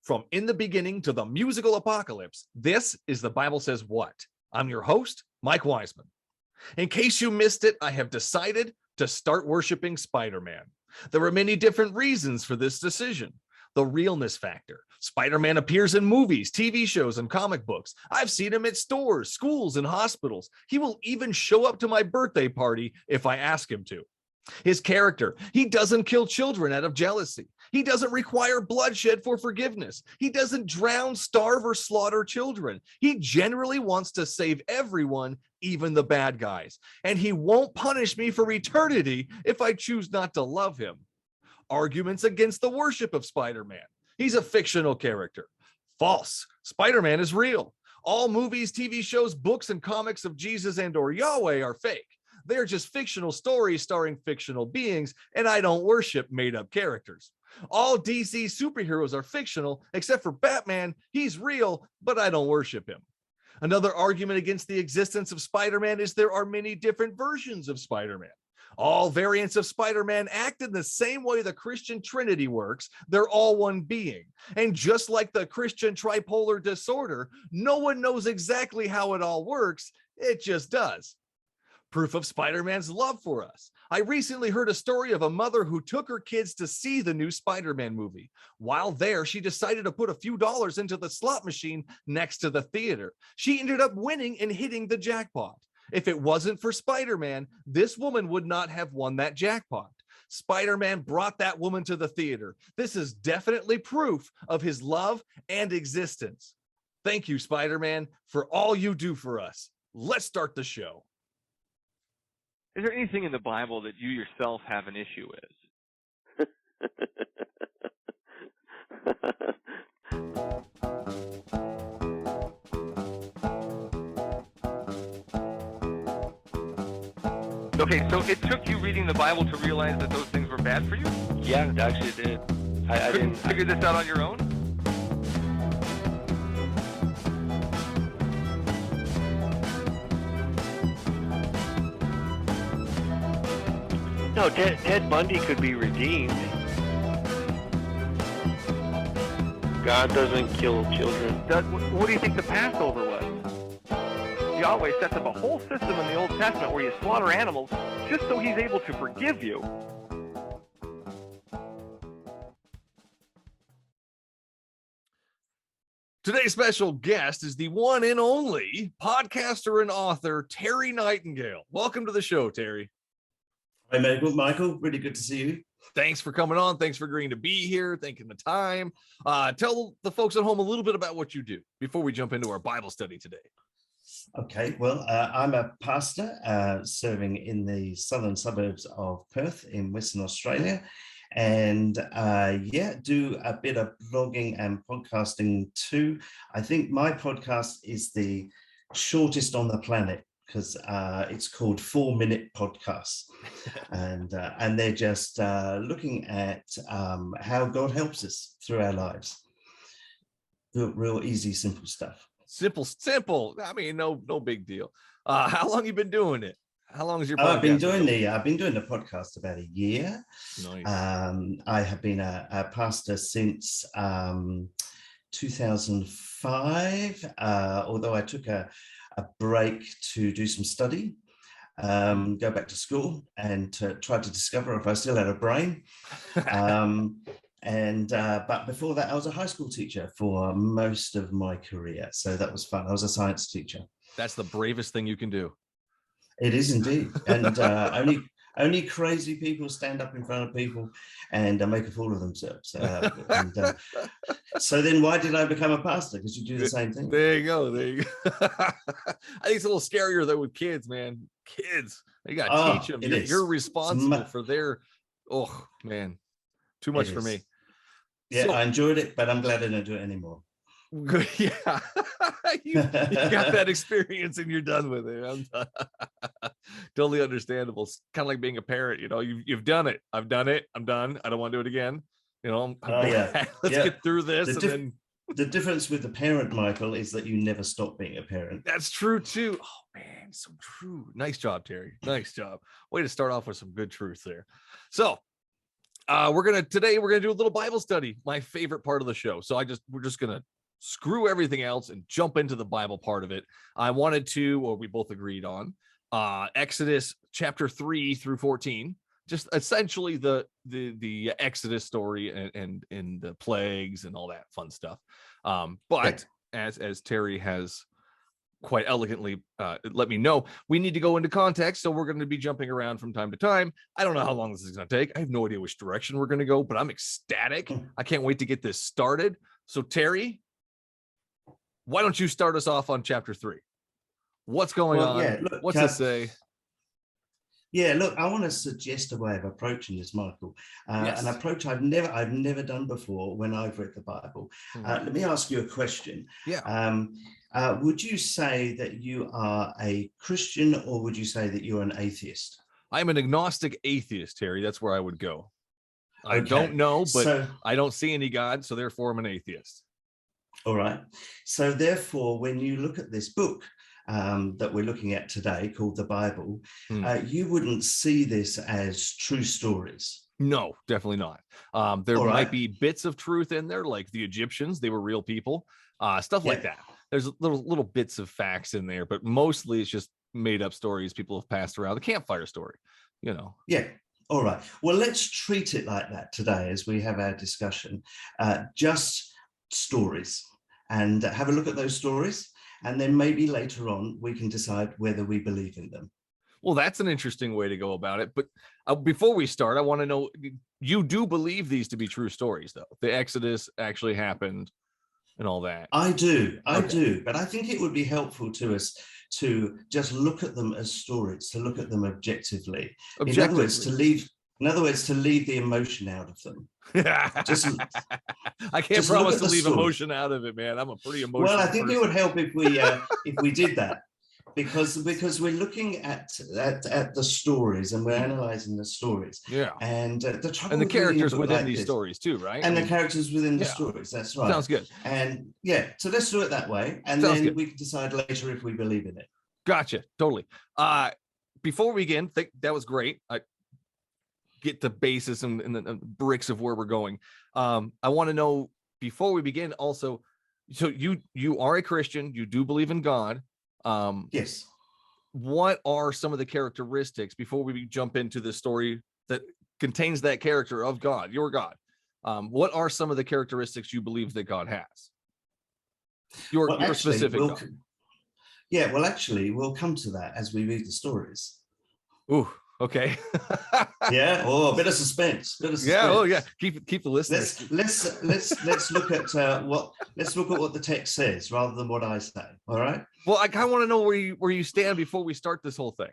From in the beginning to the musical apocalypse, this is The Bible Says What? I'm your host, Mike Wiseman. In case you missed it, I have decided to start worshiping Spider-Man. There are many different reasons for this decision. The realness factor. Spider-Man appears in movies, TV shows, and comic books. I've seen him at stores, schools, and hospitals. He will even show up to my birthday party if I ask him to. His character, he doesn't kill children out of jealousy. He doesn't require bloodshed for forgiveness. He doesn't drown, starve, or slaughter children. He generally wants to save everyone, even the bad guys. And he won't punish me for eternity if I choose not to love him. Arguments against the worship of Spider-Man. He's a fictional character. False. Spider-Man is real. All movies, TV shows, books, and comics of Jesus and or Yahweh are fake. They're just fictional stories starring fictional beings, and I don't worship made-up characters. All DC superheroes are fictional, except for Batman. He's real, but I don't worship him. Another argument against the existence of Spider-Man is there are many different versions of Spider-Man. All variants of Spider-Man act in the same way the Christian Trinity works. They're all one being. And just like the Christian tripolar disorder, no one knows exactly how it all works. It just does. Proof of Spider-Man's love for us. I recently heard a story of a mother who took her kids to see the new Spider-Man movie. While there, she decided to put a few dollars into the slot machine next to the theater. She ended up winning and hitting the jackpot. If it wasn't for Spider-Man, this woman would not have won that jackpot. Spider-Man brought that woman to the theater. This is definitely proof of his love and existence. Thank you, Spider-Man, for all you do for us. Let's start the show. Is there anything in the Bible that you yourself have an issue with? Okay, so it took you reading the Bible to realize that those things were bad for you? Yeah, it actually did. I Couldn't didn't figure this out on your own? No, Ted Bundy could be redeemed. God doesn't kill children. What do you think the Passover was? Yahweh sets up a whole system in the Old Testament where you slaughter animals just so he's able to forgive you. Today's special guest is the one and only podcaster and author, Terry Nightingale. Welcome to the show, Terry. Hi, Michael. Really good to see you. Thanks for coming on. Thanks for agreeing to be here, taking the time. Tell the folks at home a little bit about what you do before we jump into our Bible study today. Okay, well, I'm a pastor serving in the southern suburbs of Perth in Western Australia. And do a bit of blogging and podcasting too. I think my podcast is the shortest on the planet, because it's called 4-Minute Podcasts, and they're just looking at how God helps us through our lives. Real easy, simple stuff. Simple. I mean, no big deal. How long you been doing it? How long is your podcast? I've been doing the podcast about a year. Nice. I have been a pastor since 2005, although I took a break to do some study, go back to school and to try to discover if I still had a brain. But before that, I was a high school teacher for most of my career. So that was fun. I was a science teacher. That's the bravest thing you can do. It is indeed. And only crazy people stand up in front of people and make a fool of themselves. So then why did I become a pastor? Because you do the same thing. There you go. I think it's a little scarier though with kids, man. Kids, you got to teach them. You're responsible for their, oh man, too much for me. Yeah, so, I enjoyed it, but I'm glad I don't do it anymore. Good. Yeah. you got that experience and you're done with it. Totally understandable. It's kind of like being a parent, you've done it. I've done it. I'm done. I don't want to do it again. Let's get through this. The difference with the parent, Michael, is that you never stop being a parent. That's true too. Oh man, so true. Nice job, Terry. Nice job. Way to start off with some good truth there. So Today we're gonna do a little Bible study, my favorite part of the show. So we're just gonna screw everything else and jump into the Bible part of it. I wanted to, or we both agreed on, Exodus chapter 3 through 14, just essentially the Exodus story and the plagues and all that fun stuff. But as Terry has quite elegantly let me know, we need to go into context, so we're going to be jumping around from time to time. I don't know how long this is going to take. I have no idea which direction we're going to go, but I'm ecstatic. I can't wait to get this started. So Terry, why don't you start us off on chapter 3? What's going on? Yeah, look, What's it say? Yeah, look, I want to suggest a way of approaching this, Michael. Yes. An approach I've never done before when I've read the Bible. Let me ask you a question. Yeah. Would you say that you are a Christian, or would you say that you're an atheist? I'm an agnostic atheist, Terry. That's where I would go. I Okay. don't know, but So, I don't see any God, so therefore I'm an atheist. all right. So therefore, when you look at this book that we're looking at today called the Bible, you wouldn't see this as true stories. No, definitely not. There All might right. be bits of truth in there, like the Egyptians, they were real people, stuff like Yeah. that. There's little bits of facts in there, but mostly it's just made up stories people have passed around. The campfire story, you know. Yeah. All right. Well, let's treat it like that today as we have our discussion. Just stories, and have a look at those stories. And then maybe later on, we can decide whether we believe in them. Well, that's an interesting way to go about it. But before we start, I want to know, you do believe these to be true stories, though? The Exodus actually happened and all that. I do. I Okay. do. But I think it would be helpful to us to just look at them as stories, to look at them objectively. In other words, to leave the emotion out of them. I can't just look promise at to the leave story. emotion out of it, man. I'm a pretty emotional Well, I think person. it would help if we did that, because we're looking at the stories, and we're analyzing the stories. Yeah. And the trouble And the with reading a characters book within like these this- stories too, right? and I the mean, characters within the yeah. stories. That's right. Sounds good. And yeah, so let's do it that way, and Sounds then good. we can decide later if we believe in it. Gotcha. Totally. Before we begin, that was great. I get the basis and the bricks of where we're going. I want to know, before we begin, also, so you are a Christian, you do believe in God. Yes. What are some of the characteristics, before we jump into the story that contains that character of God, your God? What are some of the characteristics you believe that God has? Your specific God. Yeah, well, actually, we'll come to that as we read the stories. Ooh, okay. Yeah. Oh, a bit of suspense. Yeah. Oh, yeah. Keep the listeners. Let's look at what the text says rather than what I say. All right. Well, I kind of want to know where you stand before we start this whole thing.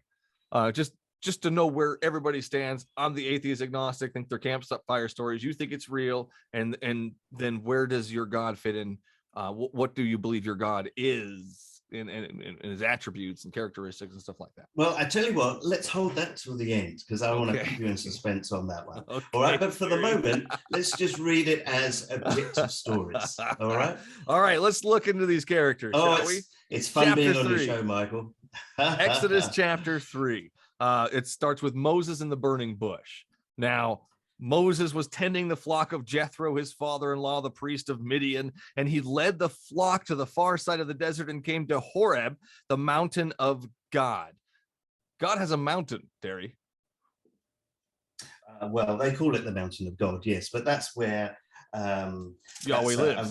Just to know where everybody stands. I'm the atheist agnostic, think they're campfire stories. You think it's real, and then where does your God fit in? What do you believe your God is? In his attributes and characteristics and stuff like that. Well, I tell you what, let's hold that till the end, because I want to keep you in suspense on that one. Okay. All right, but for the moment, let's just read it as objective stories. All right. All right, let's look into these characters, shall we? It's fun Chapter being on 3. your show, Michael. Exodus chapter 3. It starts with Moses in the burning bush. Now, Moses was tending the flock of Jethro, his father-in-law, the priest of Midian, and he led the flock to the far side of the desert and came to Horeb, the mountain of God. God has a mountain, Terry. Well, they call it the mountain of God, yes, but that's where Yahweh lives.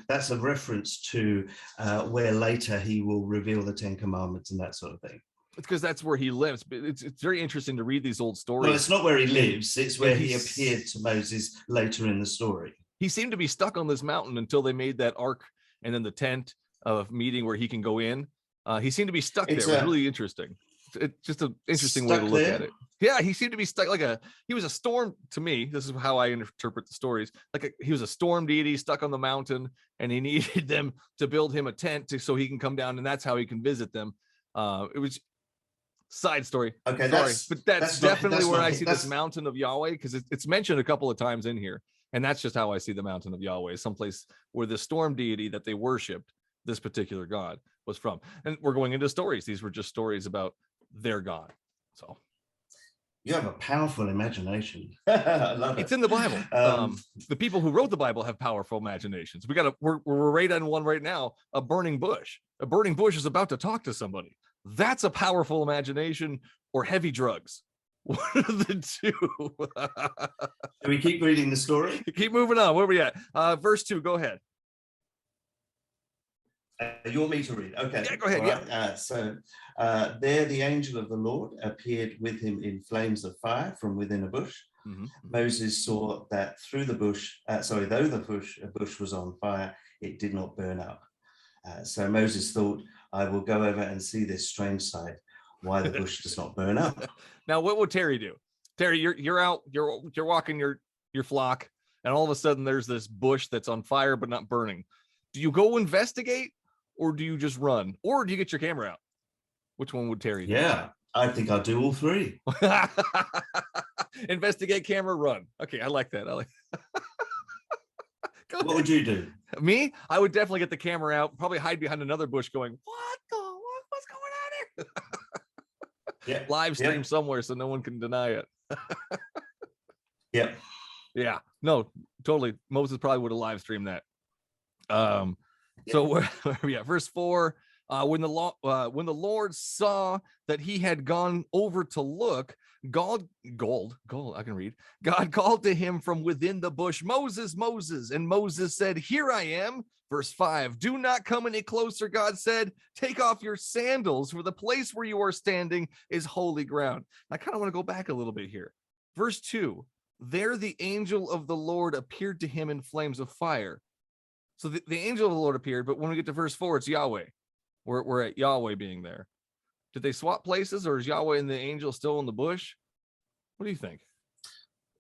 That's a reference to where later he will reveal the 10 Commandments and that sort of thing. It's because that's where he lives. But it's very interesting to read these old stories. Well, it's not where he lives. It's where he appeared to Moses later in the story. He seemed to be stuck on this mountain until they made that ark and then the tent of meeting where he can go in. He seemed to be stuck there. It was really interesting. It's just an interesting way to look at it. Yeah, he seemed to be stuck he was a storm to me. This is how I interpret the stories. He was a storm deity stuck on the mountain, and he needed them to build him a tent so he can come down, and that's how he can visit them. It was side story. Okay, that's definitely where I see this mountain of Yahweh, because it's mentioned a couple of times in here, and that's just how I see the mountain of Yahweh, someplace where the storm deity that they worshipped, this particular God, was from. And we're going into stories. These were just stories about their God. So You have a powerful imagination. I love it. It's in the Bible. The people who wrote the Bible have powerful imaginations. We're right on one right now. A burning bush. A burning bush is about to talk to somebody. That's a powerful imagination, or heavy drugs. One of the two. Can we keep reading the story? Keep moving on. Where are we at? Verse 2. Go ahead. You want me to read? Okay. Yeah, go ahead. There the angel of the Lord appeared with him in flames of fire from within a bush. Mm-hmm. Moses saw that through the bush, though a bush was on fire, it did not burn up. So Moses thought, I will go over and see this strange sight, why the bush does not burn up. Now, what would Terry do? Terry, you're out, you're walking your flock, and all of a sudden there's this bush that's on fire but not burning. Do you go investigate, or do you just run, or do you get your camera out? Which one would Terry do? Yeah, I think I'll do all three. Investigate, camera, run. Okay, I like that. What would you do? Me? I would definitely get the camera out, probably hide behind another bush going, what's going on here? Yeah. Live stream somewhere so no one can deny it. Yeah. Yeah. No, totally. Moses probably would have live streamed that. So where are we at? Verse 4. When the Lord saw that he had gone over to look, God called to him from within the bush, Moses, Moses. And Moses said, here I am. Verse 5, do not come any closer. God said, take off your sandals, for the place where you are standing is holy ground. I kind of want to go back a little bit here. Verse 2, there the angel of the Lord appeared to him in flames of fire. So the angel of the Lord appeared, but when we get to verse 4, it's Yahweh. We're at Yahweh being there. Did they swap places, or is Yahweh and the angel still in the bush? What do you think?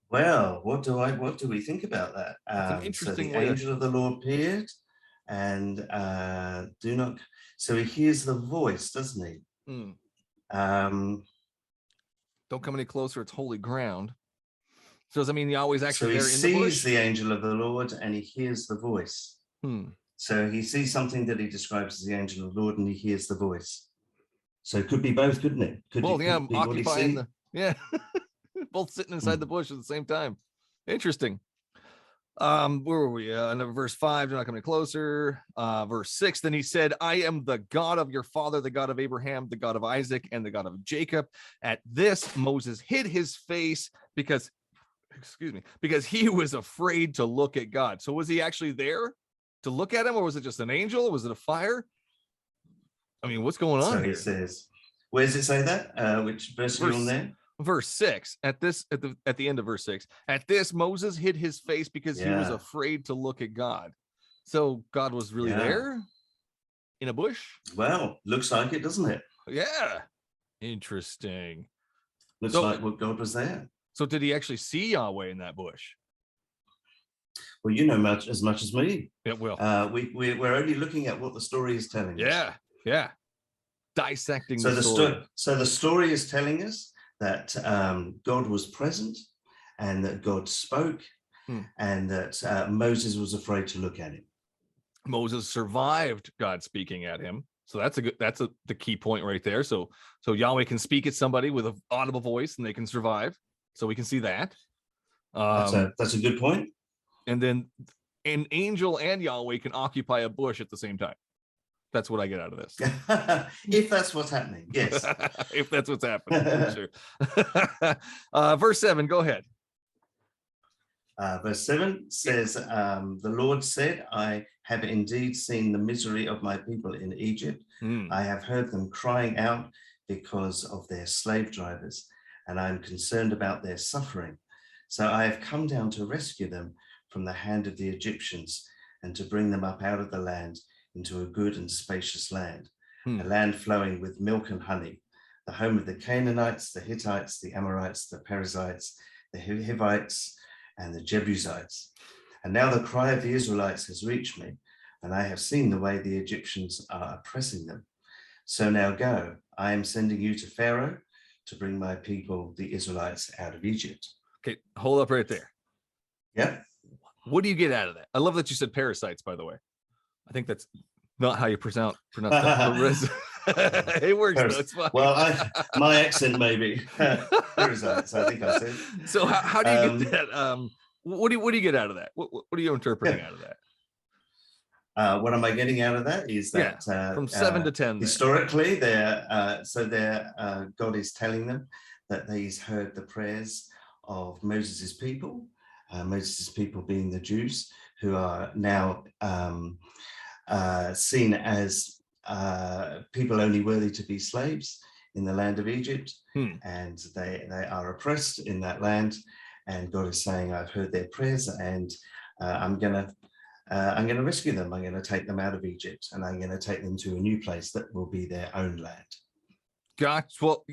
Well, what do we think about that? An interesting so the angel of the Lord appeared, and so he hears the voice, doesn't he? Don't come any closer, it's holy ground. So does that mean Yahweh's actually there in the bush? He sees the angel of the Lord and he hears the voice. So he sees something that he describes as the angel of the Lord, and he hears the voice. So it could be both, couldn't it? I'm occupying both sitting inside the bush at the same time. Interesting. Where were we? Verse 5, do not come any closer. Verse 6, then he said, I am the God of your father, the God of Abraham, the God of Isaac, and the God of Jacob. At this, Moses hid his face because he was afraid to look at God. So was he actually there to look at him, or was it just an angel? Was it a fire? I mean, what's going on here? He says, where does it say that? Which verse are you on there? Verse 6. At the end of verse 6. At this, Moses hid his face because he was afraid to look at God. So God was really there in a bush? Well, looks like it, doesn't it? Yeah. Interesting. Looks like what God was there. So did he actually see Yahweh in that bush? Well, you know as much as me. Yeah, well, we're only looking at what the story is telling us. Yeah. Dissecting the story. So the story is telling us that God was present, and that God spoke, and that Moses was afraid to look at him. Moses survived God speaking at him. So that's the key point right there. So Yahweh can speak at somebody with an audible voice, and they can survive. So we can see that. That's a good point. And then an angel and Yahweh can occupy a bush at the same time. That's what I get out of this. If that's what's happening, yes. If that's what's happening, for sure. Verse 7, go ahead. Verse 7 says, the Lord said, I have indeed seen the misery of my people in Egypt. I have heard them crying out because of their slave drivers, and I am concerned about their suffering. So I have come down to rescue them from the hand of the Egyptians, and to bring them up out of the land into a good and spacious land, a land flowing with milk and honey, the home of the Canaanites, the Hittites, the Amorites, the Perizzites, the Hivites, and the Jebusites. And now the cry of the Israelites has reached me, and I have seen the way the Egyptians are oppressing them. So now go, I am sending you to Pharaoh to bring my people, the Israelites, out of Egypt. Okay, hold up right there. Yeah. What do you get out of that? I love that you said parasites, by the way. I think that's not how you pronounce that. It works though. It's fine. Well, my accent maybe. Israelites, I think I said. So how do you get that? What do you get out of that? What are you interpreting out of that? What am I getting out of that is that from 7 to 10. Historically, God is telling them that He's heard the prayers of Moses' people, Moses' people being the Jews, who are now seen as people only worthy to be slaves in the land of Egypt, and they are oppressed in that land. And God is saying, "I've heard their prayers, and I'm going to rescue them. I'm going to take them out of Egypt, and I'm going to take them to a new place that will be their own land." Gotcha. Well,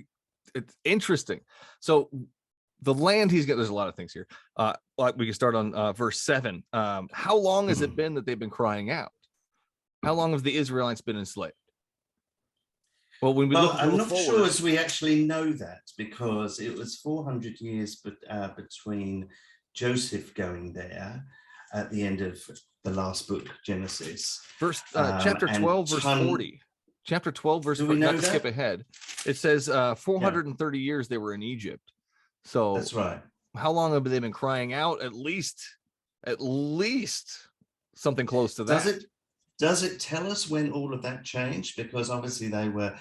it's interesting. So the land he's got, there's a lot of things here. Like we can start on verse 7. How long has it been that they've been crying out? How long have the Israelites been enslaved? Well, when we look I'm not forward, sure as we actually know that, because it was 400 years between Joseph going there at the end of the last book, Genesis. Chapter 12, verse 40. Chapter 12, verse 40. Not to skip ahead. It says 430 years they were in Egypt. So that's right. How long have they been crying out? At least something close to that. Does it tell us when all of that changed? Because obviously they were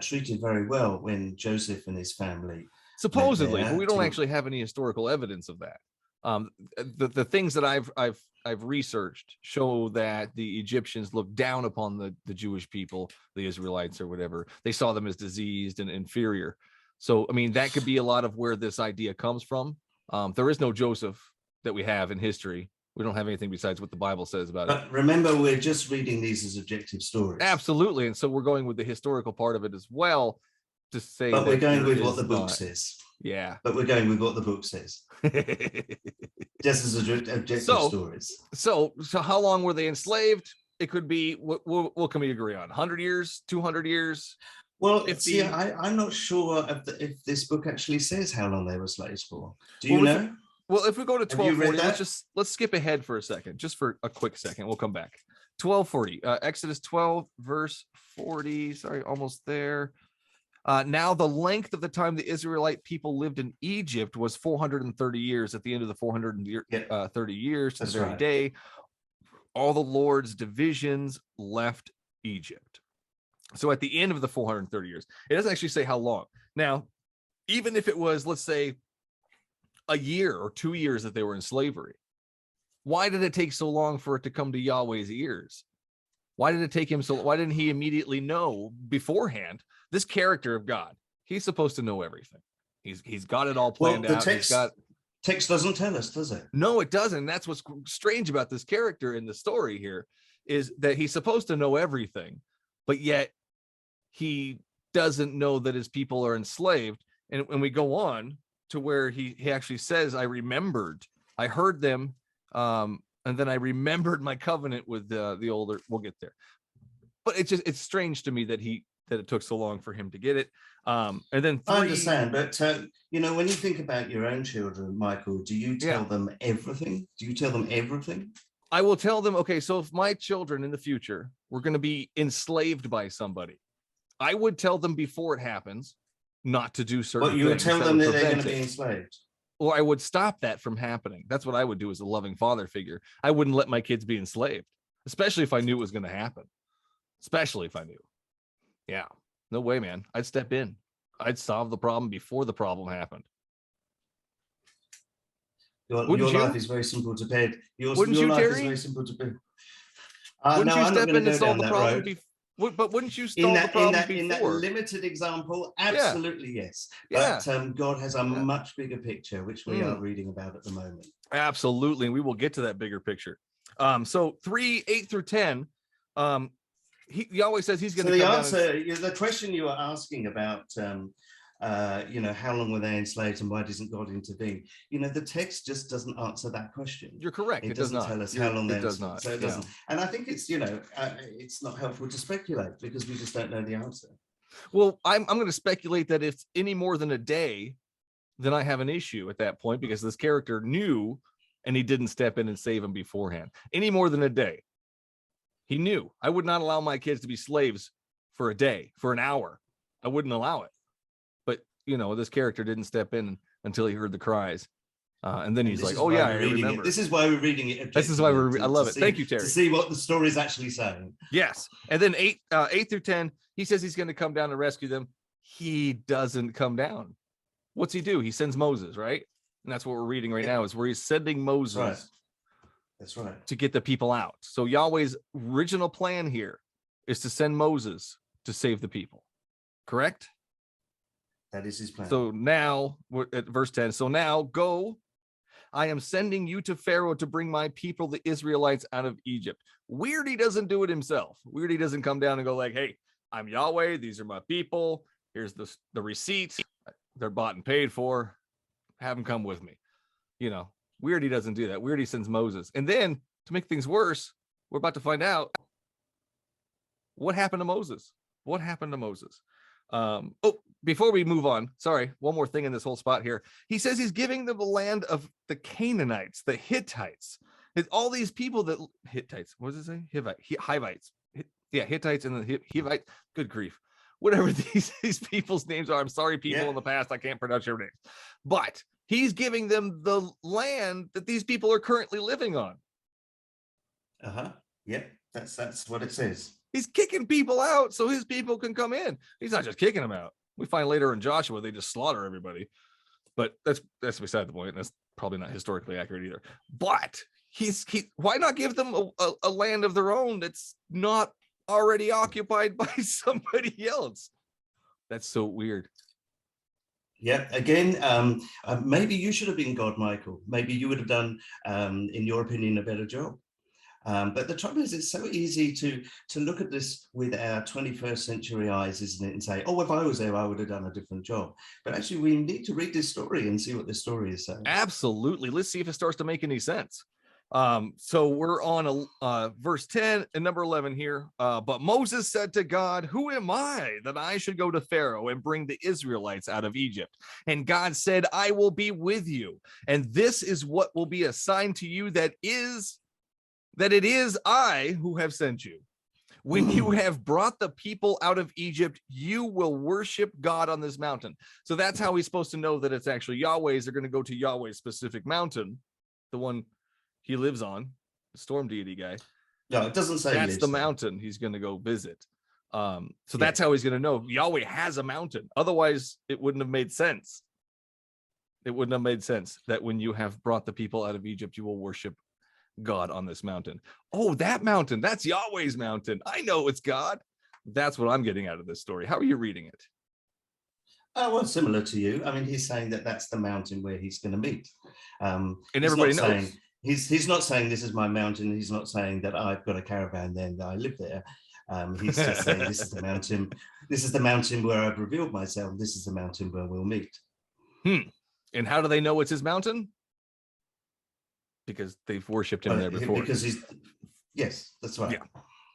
treated very well when Joseph and his family supposedly, but we don't actually have any historical evidence of that. The things that I've researched show that the Egyptians looked down upon the Jewish people, the Israelites or whatever. They saw them as diseased and inferior. So, I mean, that could be a lot of where this idea comes from. There is no Joseph that we have in history. We don't have anything besides what the Bible says about it. But remember, we're just reading these as objective stories. Absolutely. And so we're going with the historical part of it as well to say. But we're going with what the book says. Yeah. But we're going with what the book says. Just as objective stories. So how long were they enslaved? It could be, what can we agree on? 100 years, 200 years? Well, see, I'm not sure if this book actually says how long they were slaves for. Do you know? Well, if we go to 1240, let's skip ahead for a second, just for a quick second. We'll come back. 1240, Exodus 12, verse 40. Sorry, almost there. Now the length of the time the Israelite people lived in Egypt was 430 years. At the end of the 430 years, to the very day, all the Lord's divisions left Egypt. So at the end of the 430 years, it doesn't actually say how long. Now, even if it was, let's say, a year or 2 years that they were in slavery, why did it take so long for it to come to Yahweh's ears? Why did it take him why didn't he immediately know beforehand? This character of God, he's supposed to know everything. He's got it all planned out. Text doesn't tell us, does it? No, it doesn't. That's what's strange about this character in the story here, is that he's supposed to know everything, but yet he doesn't know that his people are enslaved. And when we go on to where he actually says, I heard them, and then I remembered my covenant with the older. We'll get there, but it's strange to me that it took so long for him to get it. And then I understand, but when you think about your own children, Michael, do you tell them everything? Do you tell them everything? I will tell them, okay, so if my children in the future were going to be enslaved by somebody, I would tell them before it happens not to do certain things. You would tell them that they're going to be enslaved. Or I would stop that from happening. That's what I would do as a loving father figure. I wouldn't let my kids be enslaved, especially if I knew it was going to happen. Especially if I knew. Yeah, no way, man. I'd step in. I'd solve the problem before the problem happened. Your life is very simple to bed. Wouldn't you, Terry? Is very simple to bed. Wouldn't you step in and solve the problem before? But wouldn't you solve the problem before? In that limited example, absolutely yes. But God has a much bigger picture, which we are reading about at the moment. Absolutely, and we will get to that bigger picture. So 3:8 through 10. He always says he's going to. So the answer, the question you were asking about, how long were they enslaved and why doesn't God intervene? The text just doesn't answer that question. You're correct. It doesn't tell us how long. It does not. So it doesn't. And I think it's it's not helpful to speculate because we just don't know the answer. Well, I'm going to speculate that if it's any more than a day, then I have an issue at that point because this character knew and he didn't step in and save him beforehand. Any more than a day. He knew I would not allow my kids to be slaves for a day, for an hour. I wouldn't allow it. But, this character didn't step in until he heard the cries. And then he's like, oh, yeah, I remember. This is why we're reading it. This is why I love it. Thank you, Terry. To see what the story is actually saying. Yes. And then 8 through 10, he says he's going to come down and rescue them. He doesn't come down. What's he do? He sends Moses, right? And that's what we're reading right now, is where he's sending Moses. Right. That's right. To get the people out. So Yahweh's original plan here is to send Moses to save the people. Correct? That is his plan. So now we're at verse 10. So now go. I am sending you to Pharaoh to bring my people, the Israelites, out of Egypt. Weird he doesn't do it himself. Weird he doesn't come down and go like, hey, I'm Yahweh. These are my people. Here's the receipt. They're bought and paid for. Have them come with me. Weird he doesn't do that. Weird he sends Moses. And then to make things worse, we're about to find out what happened to Moses. What happened to Moses? Before we move on, sorry, one more thing in this whole spot here. He says he's giving them the land of the Canaanites, the Hittites. It's all these people that Hittites, what does it say? Hivites. Hittites and the Hivites. Good grief. Whatever these people's names are. I'm sorry, people in the past, I can't pronounce your names. But he's giving them the land that these people are currently living on. Yep, that's what it says. He's kicking people out so his people can come in. He's not just kicking them out. We find later in Joshua they just slaughter everybody. But that's beside the point. That's probably not historically accurate either. But why not give them a land of their own that's not already occupied by somebody else? That's so weird. Yeah, again, maybe you should have been God, Michael. Maybe you would have done, in your opinion, a better job. But the trouble is, it's so easy to look at this with our 21st century eyes, isn't it? And say, oh, if I was there, I would have done a different job. But actually, we need to read this story and see what this story is saying. Absolutely. Let's see if it starts to make any sense. So we're on verse 10 and number 11 here. But Moses said to God, who am I that I should go to Pharaoh and bring the Israelites out of Egypt? And God said, I will be with you. And this is what will be a sign to you that it is I who have sent you. When you have brought the people out of Egypt, you will worship God on this mountain. So that's how he's supposed to know that it's actually Yahweh's. They're going to go to Yahweh's specific mountain, the one he lives on, the storm deity guy. No, it doesn't say that's the mountain he's going to go visit. That's how he's going to know Yahweh has a mountain. Otherwise, it wouldn't have made sense. It wouldn't have made sense that when you have brought the people out of Egypt, you will worship God on this mountain. Oh, that mountain, that's Yahweh's mountain. I know it's God. That's what I'm getting out of this story. How are you reading it? Well, similar to you. I mean, he's saying that that's the mountain where he's going to meet. And everybody knows. He's not saying this is my mountain. He's not saying that I've got a caravan there and that I live there. He's just saying this is the mountain. This is the mountain where I've revealed myself. This is the mountain where we'll meet. And how do they know it's his mountain? Because they've worshipped him there before. Yes, that's right.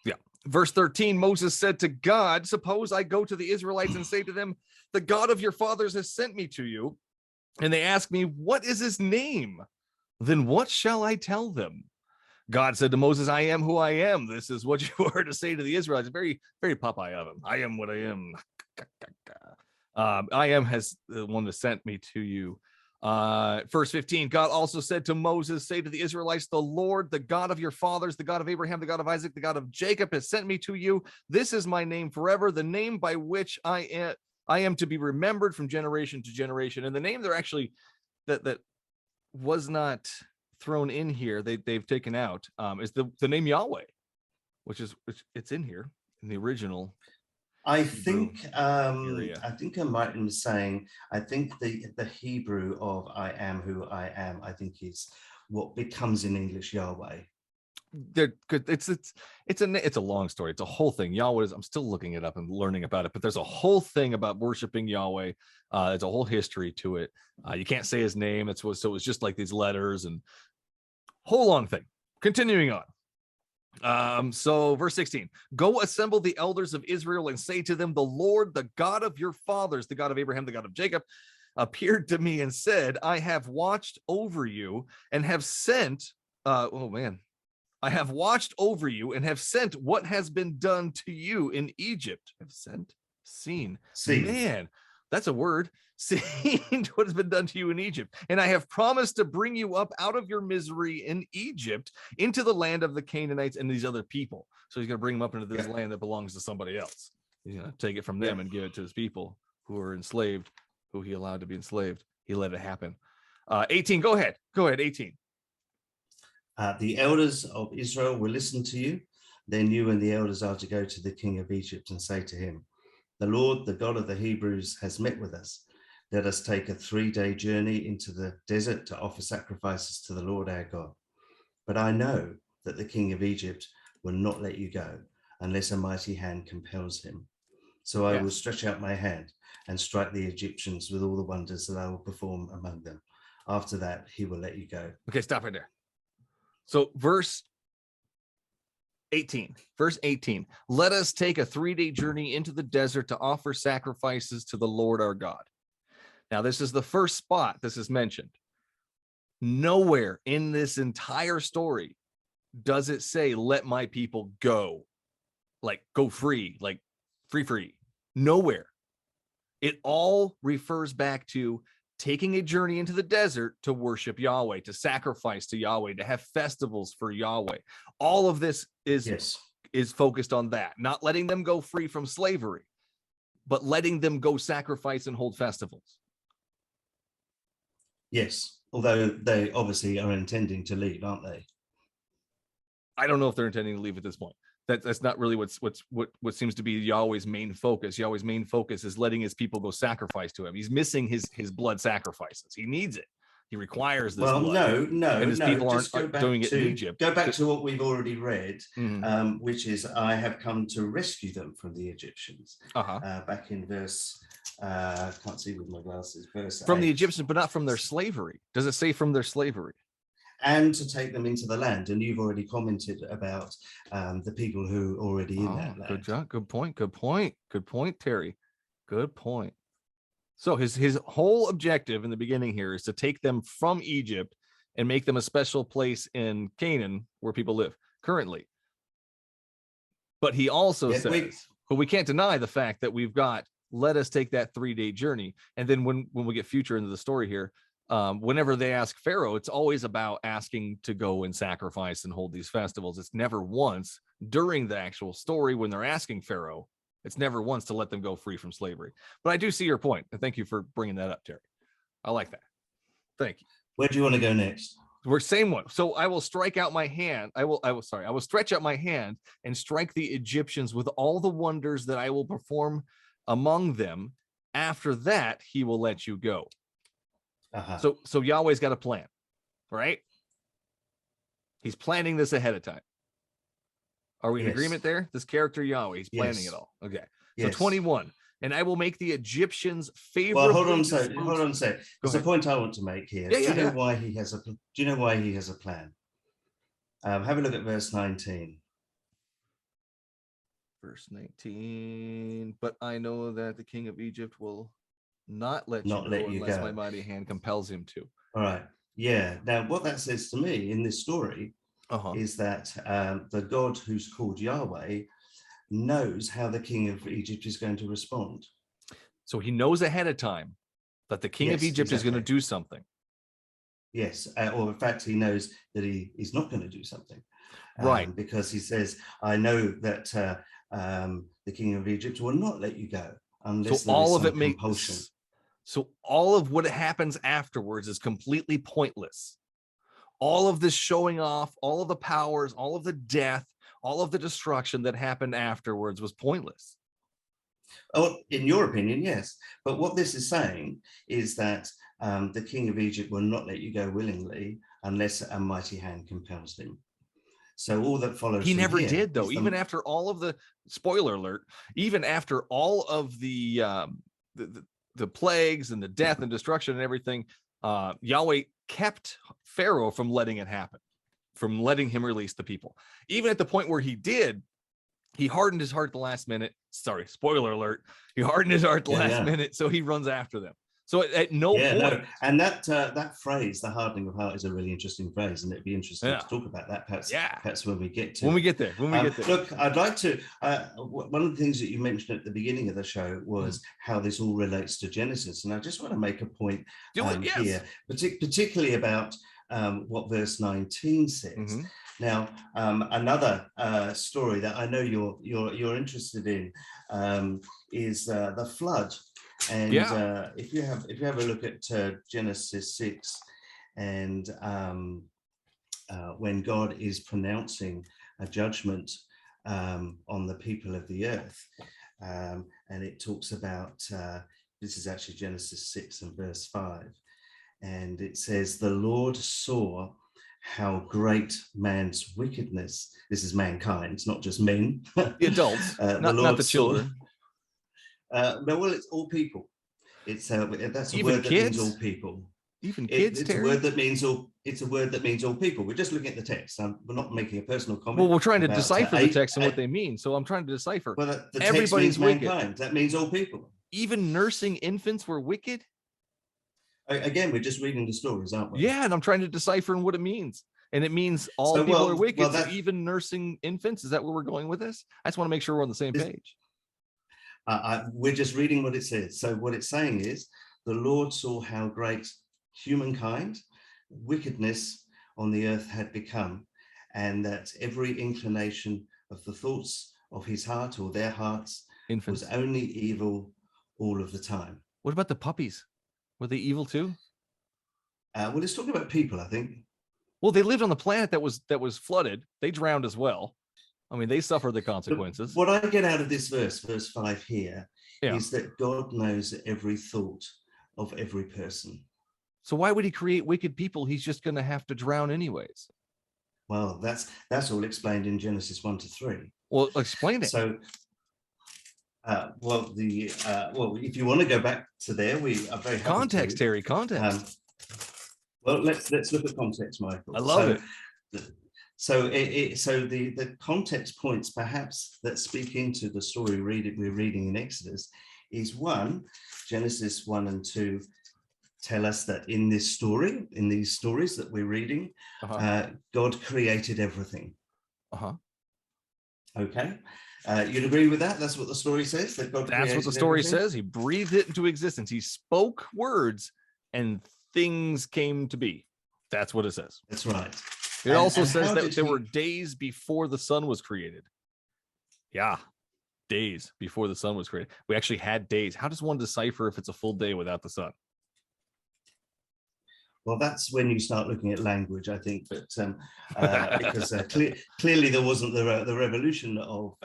Yeah. Verse 13, Moses said to God, suppose I go to the Israelites and say to them, the God of your fathers has sent me to you. And they ask me, what is his name? Then what shall I tell them? God said to Moses, I am who I am. This is what you are to say to the Israelites. Very, very Popeye of him. I am what I am. I am has the one that sent me to you. Verse 15, God also said to Moses, say to the Israelites, the Lord, the God of your fathers, the God of Abraham, the God of Isaac, the God of Jacob has sent me to you. This is my name forever, the name by which I am to be remembered from generation to generation. And the name they're actually that was not thrown in here, they've taken out, is the name Yahweh, which it's in here in the original. I think I might be saying, I think the Hebrew of I am who I am, I think is what becomes in English Yahweh. They're good. It's a long story. It's a whole thing. Yahweh I'm still looking it up and learning about it, but there's a whole thing about worshiping Yahweh. There's a whole history to it. You can't say his name. So it was just like these letters and whole long thing. Continuing on. So verse 16, go assemble the elders of Israel and say to them, the Lord, the God of your fathers, the God of Abraham, the God of Jacob, appeared to me and said, I have watched over you and have sent, I have watched over you and have sent what has been done to you in Egypt. Have seen. Man, that's a word. Seen what has been done to you in Egypt. And I have promised to bring you up out of your misery in Egypt into the land of the Canaanites and these other people. So he's going to bring them up into this land that belongs to somebody else. He's going to take it from them and give it to his people who are enslaved, who he allowed to be enslaved. He let it happen. 18, go ahead. 18. The elders of Israel will listen to you. Then you and the elders are to go to the king of Egypt and say to him, the Lord, the God of the Hebrews, has met with us. Let us take a 3-day journey into the desert to offer sacrifices to the Lord our God. But I know that the king of Egypt will not let you go unless a mighty hand compels him. So I will stretch out my hand and strike the Egyptians with all the wonders that I will perform among them. After that, he will let you go. Okay, stop right there. So verse 18, let us take a 3-day journey into the desert to offer sacrifices to the Lord our God. Now, this is the first spot this is mentioned. Nowhere in this entire story does it say, let my people go, like go free, like free. Nowhere. It all refers back to taking a journey into the desert to worship Yahweh, to sacrifice to Yahweh, to have festivals for Yahweh. All of this is focused on that, not letting them go free from slavery, but letting them go sacrifice and hold festivals. Yes, although they obviously are intending to leave, aren't they? I don't know if they're intending to leave at this point. That's not really what seems to be Yahweh's main focus. Yahweh's main focus is letting his people go sacrifice to him. He's missing his blood sacrifices. He needs it. He requires this. Well, blood. No. And his people aren't doing it in Egypt. Go back to what we've already read, which is, I have come to rescue them from the Egyptians. Back in verse, can't see with my glasses. Verse from 8. The Egyptians, but not from their slavery. Does it say from their slavery? And to take them into the land. And you've already commented about the people who are already in that land. Good job. Good point, Terry. Good point. So his whole objective in the beginning here is to take them from Egypt and make them a special place in Canaan where people live currently. But he also says, but we can't deny the fact that we've got, let us take that 3-day journey. And then when we get future into the story here, whenever they ask Pharaoh, it's always about asking to go and sacrifice and hold these festivals. It's never once during the actual story when they're asking Pharaoh, it's never once to let them go free from slavery. But I do see your point, and thank you for bringing that up, Terry. I like that. Thank you. Where do you want to go next? We're same one. So I will strike out my hand. I will stretch out my hand and strike the Egyptians with all the wonders that I will perform among them. After that, he will let you go. So Yahweh's got a plan, right? He's planning this ahead of time. Are we in agreement there? This character Yahweh, he's planning it all. Okay. So 21, and I will make the Egyptians favorable. Well, hold on a sec. There's a point I want to make here. Do you know why he has a plan? Have a look at verse 19. Verse 19, but I know that the king of Egypt will not let you go unless my mighty hand compels him to. All right. Yeah. Now, what that says to me in this story is that the God who's called Yahweh knows how the king of Egypt is going to respond. So he knows ahead of time that the king of Egypt is going to do something. Yes. Or in fact, he knows that he's not going to do something. Right. Because he says, I know that the king of Egypt will not let you go unless there is some compulsion. So all of what happens afterwards is completely pointless. All of this showing off, all of the powers, all of the death, all of the destruction that happened afterwards was pointless. Oh, in your opinion, yes. But what this is saying is that the king of Egypt will not let you go willingly unless a mighty hand compels him. So all that follows. He never did, though. Even after all of the spoiler alert, even after all of the plagues and the death and destruction and everything, Yahweh kept Pharaoh from letting it happen, from letting him release the people. Even at the point where he did, he hardened his heart at the last minute. Sorry, spoiler alert. He hardened his heart at the last minute, so he runs after them. So at no point. No. And that phrase, the hardening of heart, is a really interesting phrase, and it'd be interesting to talk about that perhaps when we get to there. When we get there. Look, I'd like to. One of the things that you mentioned at the beginning of the show was how this all relates to Genesis, and I just want to make a point here, particularly about what verse 19 says. Now, another story that I know you're interested in is the flood. And if you have a look at Genesis 6, and when God is pronouncing a judgment on the people of the earth, and it talks about this is actually Genesis 6 and verse 5, and it says, "The Lord saw how great man's wickedness." This is mankind, it's not just men. The adults, not the children. No, well, it's all people. It's that's a Even word that kids? means all people. Even kids, it's Terry? a word that means all. It's a word that means all people. We're just looking at the text. We're not making a personal comment. Well, we're trying to about, decipher the text and what they mean. So I'm trying to decipher. Well, the text Everybody's means wicked. mankind. That means all people. Even nursing infants were wicked. Again, we're just reading the stories, aren't we? Yeah, and I'm trying to decipher what it means. And it means all people are wicked. Well, so even nursing infants. Is that where we're going with this? I just want to make sure we're on the same page. We're just reading what it says. So what it's saying is, the Lord saw how great humankind, wickedness on the earth had become, and that every inclination of the thoughts of his heart or their hearts was only evil all of the time. What about the puppies? Were they evil too? Well, it's talking about people, I think. Well, they lived on the planet that was flooded. They drowned as well. I mean, they suffer the consequences. What I get out of this verse 5 here, is that God knows every thought of every person. So why would he create wicked people? He's just going to have to drown anyways. Well, that's all explained in Genesis 1-3. Well, explain it. So, if you want to go back to there, we are very happy context, to. Terry. Context. Well, let's look at context, Michael. I love it. So the context points perhaps that speak into the story we're reading in Exodus is one, Genesis 1 and 2 tell us that in these stories that we're reading, God created everything. Okay. You'd agree with that? That's what the story says, that God created everything? That's what the story says. He breathed it into existence. He spoke words and things came to be. That's what it says. That's right. It also says that there were days before the sun was created. Yeah, days before the sun was created. We actually had days. How does one decipher if it's a full day without the sun? Well, that's when you start looking at language, I think. But because clearly there wasn't the revolution of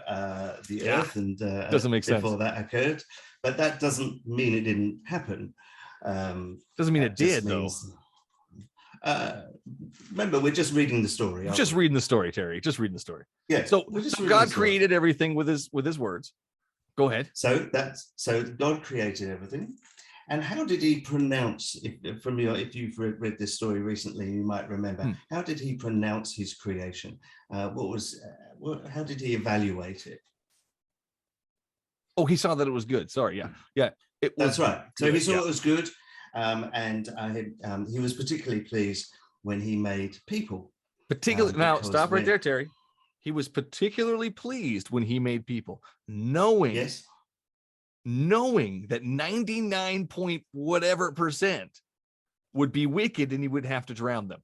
the earth, and doesn't make sense before that occurred. But that doesn't mean it didn't happen. Doesn't mean it did, though. Remember, we're just reading the story. Just reading the story, Terry. Just reading the story. Yeah. So God created everything with his words. Go ahead. So God created everything, and how did he pronounce? If you've read this story recently, you might remember. How did he pronounce his creation? How did he evaluate it? Oh, he saw that it was good. Sorry, yeah. That's right. So he saw it was good. And he was particularly pleased when he made people. Now, stop right there, Terry. He was particularly pleased when he made people, knowing that 99 point whatever % would be wicked and he would have to drown them.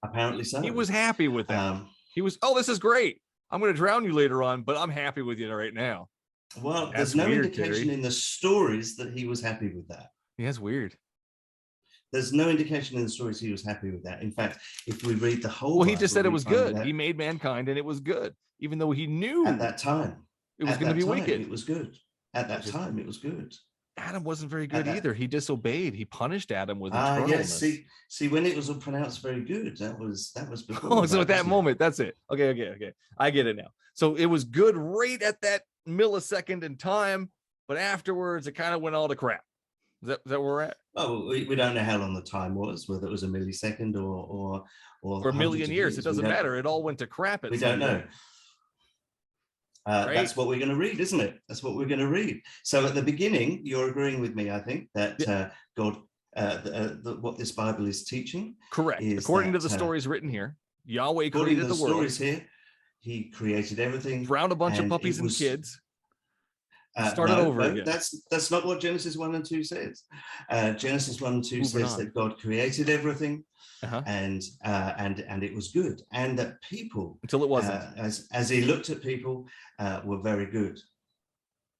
Apparently so. He was happy with that. He was, this is great. I'm going to drown you later on, but I'm happy with you right now. Well, there's no indication in the stories that he was happy with that. Yeah, that's weird. There's no indication in the stories he was happy with that. In fact, if we read the whole Bible, he just said it was good. He made mankind and it was good, even though he knew at that time it was going to be wicked. It was good. At that time, it was good. Adam wasn't very good either. He disobeyed. He punished Adam with eternalness. Yes. See, when it was pronounced very good, that was before. Oh, so at that moment, that's it. Okay. I get it now. So it was good right at that millisecond in time, but afterwards it kind of went all to crap. Is that where we're at? Oh, we don't know how long the time was, whether it was a millisecond or for a million years. It doesn't matter. It all went to crap. We don't know. That's what we're going to read, isn't it? That's what we're going to read. So at the beginning, you're agreeing with me, I think, that God, what this Bible is teaching. Correct. According to the stories written here, Yahweh created the world. Stories here, he created everything. Drowned a bunch of puppies and kids. Started over again. That's not what Genesis 1 and 2 says. Genesis 1 and 2 says that God created everything, and it was good, and that people, until it wasn't, as he looked at people, were very good.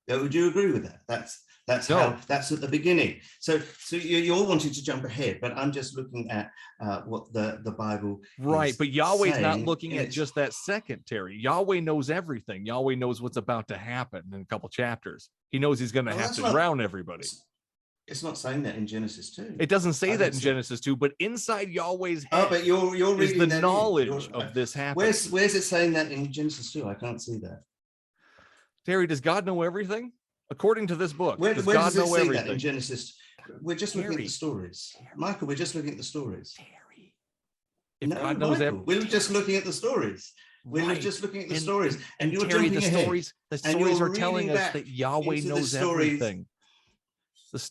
Would you agree with that? That's at the beginning. So you all wanted to jump ahead, but I'm just looking at what the Bible right. But Yahweh's saying, not looking at just that second, Terry. Yahweh knows everything. Yahweh knows what's about to happen in a couple chapters. He knows he's going to have to drown everybody. It's not saying that in Genesis 2. It doesn't say that in Genesis 2, but inside Yahweh's head but you're is the knowledge of this happening. Where's it saying that in Genesis 2? I can't see that. Terry, does God know everything? According to this book, where does God God know everything? That in Genesis? We're just looking at the stories. Michael, we're just looking at the stories. Terry, if God knows everything. We're just looking at the stories. We're just looking at the stories. And you're Terry, jumping ahead. The stories are telling us that Yahweh knows everything.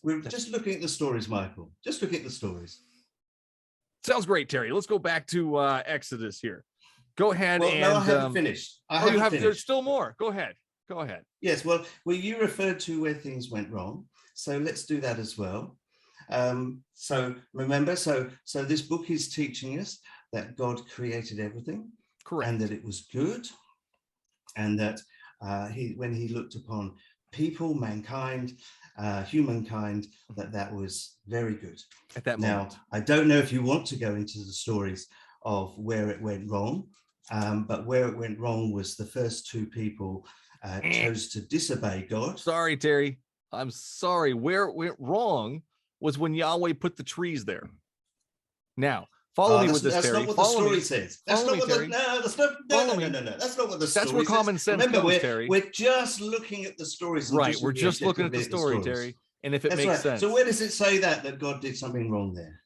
We're just looking at the stories, Michael. Just look at the stories. Sounds great, Terry. Let's go back to Exodus here. Go ahead. Well, and no, I haven't finished. There's still more. Go ahead. Go ahead. Yes, well, you referred to where things went wrong. So let's do that as well. So remember, so this book is teaching us that God created everything. Correct. And that it was good. And that when he looked upon people, mankind, humankind, that was very good. At that moment. Now, I don't know if you want to go into the stories of where it went wrong, but where it went wrong was the first two people chose to disobey God. Sorry, Terry. I'm sorry. Where it went wrong was when Yahweh put the trees there. Now, follow me with this, Terry. That's not what the story says. That's not what the no. That's not That's not what the story says. That's where common sense comes, Terry. We're just looking at the stories. Right. We're just looking at the story, Terry. And if it makes sense. So where does it say that God did something wrong there?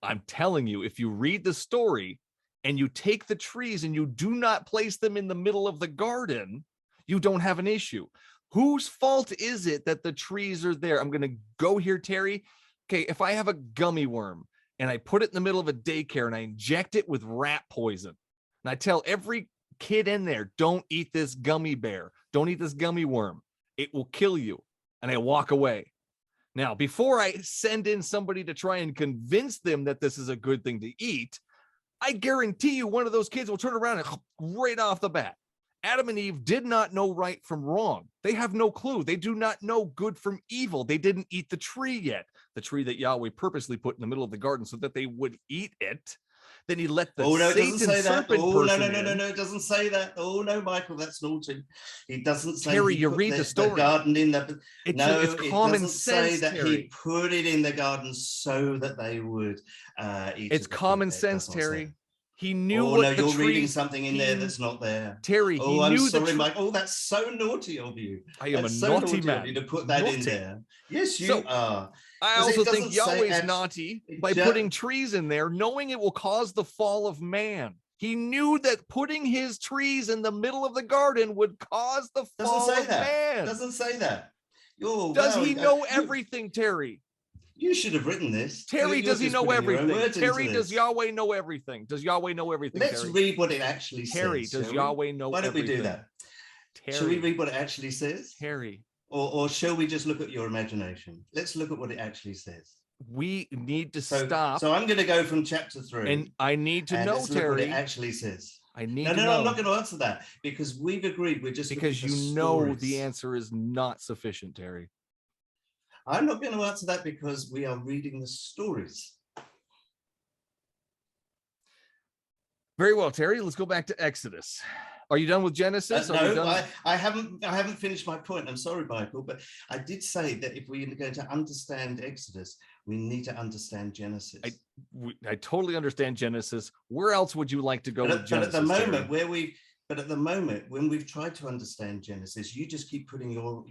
I'm telling you, if you read the story and you take the trees and you do not place them in the middle of the garden, you don't have an issue. Whose fault is it that the trees are there? I'm going to go here, Terry. Okay, if I have a gummy worm and I put it in the middle of a daycare and I inject it with rat poison, and I tell every kid in there, don't eat this gummy bear, don't eat this gummy worm, it will kill you, and I walk away. Now, before I send in somebody to try and convince them that this is a good thing to eat, I guarantee you one of those kids will turn around and right off the bat. Adam and Eve did not know right from wrong. They have no clue. They do not know good from evil. They didn't eat the tree yet, the tree that Yahweh purposely put in the middle of the garden so that they would eat it. Then he let the Satan serpent person No, it doesn't say that. Oh, no, Michael, that's naughty. It doesn't say Terry, you read the story. The garden in the... It's common sense, say that Terry. He put it in the garden so that they would eat it. It's common sense, Terry. He knew you're reading something in there that's not there. Terry, I'm sorry, Mike. Oh, that's so naughty of you. I am a naughty man. To put that in there. Yes, you are. I also think Yahweh's naughty by putting trees in there, knowing it will cause the fall of man. He knew that putting his trees in the middle of the garden would cause the fall of man. Doesn't say that. Does he know everything, Terry? You should have written this. Terry, does he know everything? Terry, does Yahweh know everything? Does Yahweh know everything? Let's read what it actually says. Terry, does Yahweh know everything? Why don't we do that? Shall we read what it actually says? Terry. Or shall we just look at your imagination? Let's look at what it actually says. We need to stop. So I'm going to go from chapter 3. And I need to know, Terry. Look what it actually says. I need to know. No, I'm not going to answer that because we've agreed we're just because you know the answer is not sufficient, Terry. I'm not going to answer that because we are reading the stories. Very well, Terry. Let's go back to Exodus. Are you done with Genesis? No, I haven't finished my point. I'm sorry, Michael, but I did say that if we're going to understand Exodus, we need to understand Genesis. I totally understand Genesis. Where else would you like to go with Genesis? But at the moment, when we've tried to understand Genesis, you just keep putting your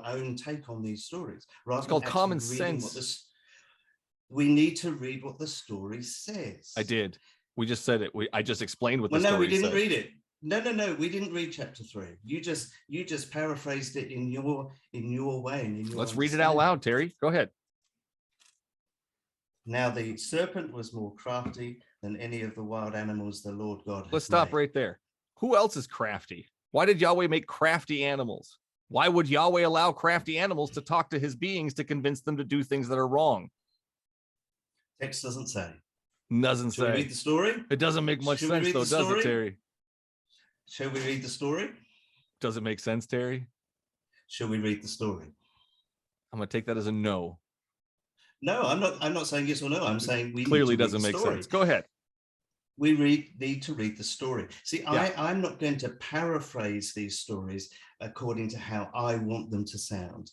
own take on these stories. It's called common sense. We need to read what the story says. I did. We just said it. I just explained what the story said. No, we didn't read it. No. We didn't read chapter 3. You just paraphrased it in your way and in your. Let's read it out loud, Terry. Go ahead. Now the serpent was more crafty than any of the wild animals the Lord God had Let's stop made. right there. Who else is crafty? Why did Yahweh make crafty animals? Why would Yahweh allow crafty animals to talk to his beings to convince them to do things that are wrong? Text doesn't say. Doesn't Shall say. we read the story? It doesn't make much Shall we sense, read though, the does it, story? Terry? Shall we read the story? Does it make sense, Terry? Shall we read the story? I'm going to take that as a no. No, I'm not saying yes or no. I'm saying we Clearly need to doesn't read the make story. sense. Go ahead. We need to read the story. See, Yeah. I'm not going to paraphrase these stories according to how I want them to sound,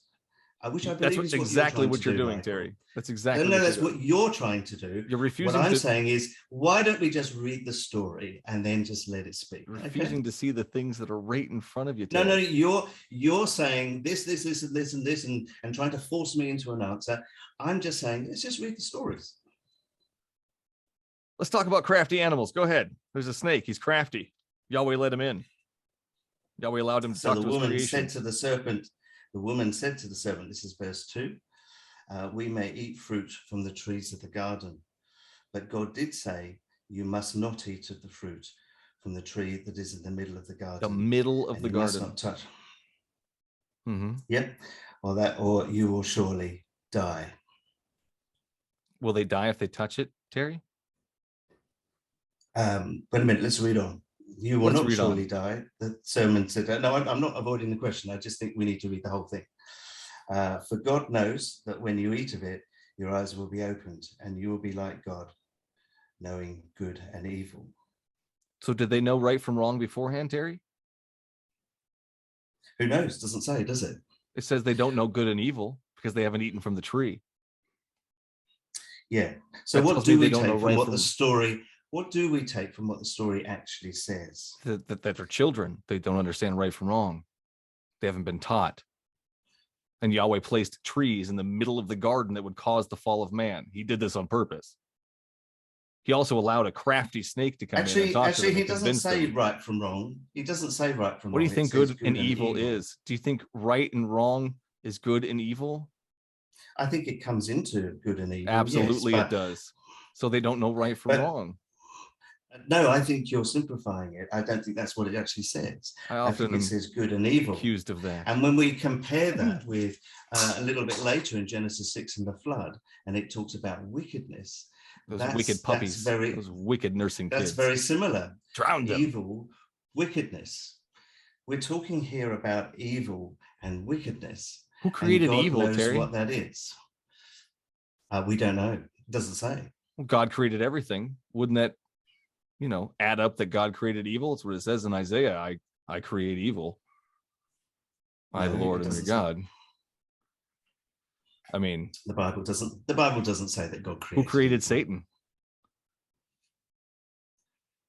which I believe That's is exactly what you're doing, Michael. Terry. That's exactly No, what that's you're doing. what you're trying to do. You're refusing What I'm to, saying is, why don't we just read the story and then just let it speak? refusing to see the things that are right in front of you, No, Terry. you're saying this, and trying to force me into an answer. I'm just saying, let's just read the stories. Let's talk about crafty animals. Go ahead. There's a snake. He's crafty. Yahweh let him in. Yahweh allowed him to So talk the to his woman creation. said to the serpent, this is verse 2, we may eat fruit from the trees of the garden, but God did say, you must not eat of the fruit from the tree that is in the middle of the garden. The middle of and the you must garden. not touch. Mm-hmm. Yep. Or you will surely die. Will they die if they touch it, Terry? Wait a minute, let's read on. You will Let's not read surely on. die. The sermon said that. No, I'm not avoiding the question. I just think we need to read the whole thing. For God knows that when you eat of it, your eyes will be opened and you will be like God, knowing good and evil. So did they know right from wrong beforehand, Terry? Who knows? Doesn't say, does it? It says they don't know good and evil because they haven't eaten from the tree. Yeah. So That what tells me do they we don't know take from right what from- the story? What do we take from what the story actually says? That they're children. They don't understand right from wrong. They haven't been taught. And Yahweh placed trees in the middle of the garden that would cause the fall of man. He did this on purpose. He also allowed a crafty snake to come in and talk to them. He and doesn't convince say them. right from wrong. He doesn't say right from wrong. What do you think It says good and evil is? Do you think right and wrong is good and evil? I think it comes into good and evil. Absolutely, yes, it does. So they don't know right from wrong. No, I think you're simplifying it. I don't think that's what it actually says. I think often it says good and evil. accused of that. And when we compare that with a little bit later in Genesis 6 and the flood, and it talks about wickedness, Those wicked puppies, those wicked nursing kids. That's very similar. Drowned them. Evil, wickedness. We're talking here about evil and wickedness. Who created and God evil, knows Terry? what that is. We don't know. It doesn't say. Well, God created everything. Wouldn't that, add up that God created evil? It's what it says in Isaiah. I create evil. I, the Lord, am your God. I mean, the Bible doesn't say that God created. Who created evil. Satan?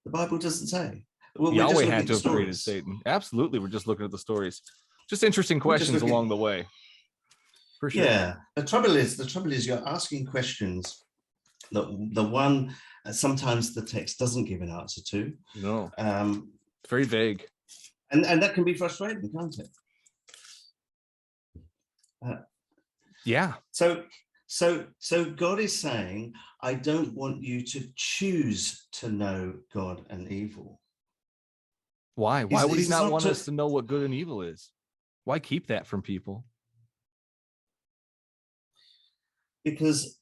The Bible doesn't say. Well, Yahweh had to have created Satan. Absolutely. We're just looking at the stories. Just interesting questions along the way. For sure. Yeah. The trouble is you're asking questions that the one sometimes the text doesn't give an answer to. No. It's very vague. And that can be frustrating, can't it? Yeah. So God is saying, I don't want you to choose to know God and evil. Why? Why would he not want us to know what good and evil is? Why keep that from people? Because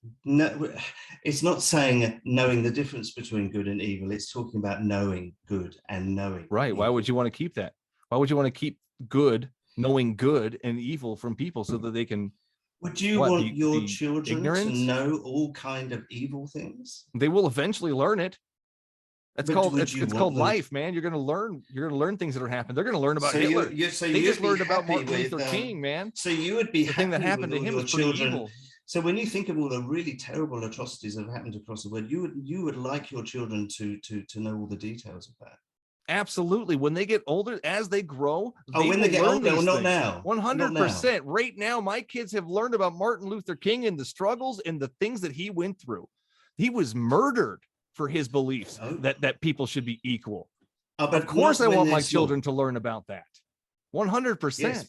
it's not saying knowing the difference between good and evil. It's talking about knowing good and knowing. Right. Evil. Why would you want to keep that? Why would you want to keep knowing good and evil from people so that they can? Would you want your children to know all kind of evil things? They will eventually learn it. It's called life, man. You're going to learn things that are happening. They're going to learn about Hitler. They just learned about Martin Luther King, man. So you would be the thing that happened to him was pretty evil. So when you think of all the really terrible atrocities that have happened across the world, you would like your children to know all the details of that. Absolutely. When they get older, as they grow, when they get older, not now. 100%. Right now, my kids have learned about Martin Luther King and the struggles and the things that he went through. He was murdered for his beliefs that people should be equal. but Of course, not I when want my there's law. children to learn about that. 100%. Yes,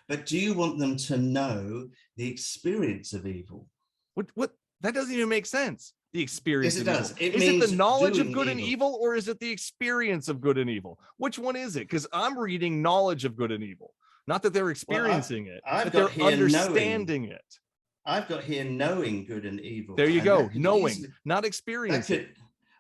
but do you want them to know the experience of evil? What? That doesn't even make sense. The experience Yes, of it does. evil. It Is it the means knowledge of doing good and evil, or is it the experience of good and evil? Which one is it? Because I'm reading knowledge of good and evil. Not that they're experiencing it, I've but got they're here understanding it. I've got here knowing good and evil. There you and go. Knowing, not experiencing.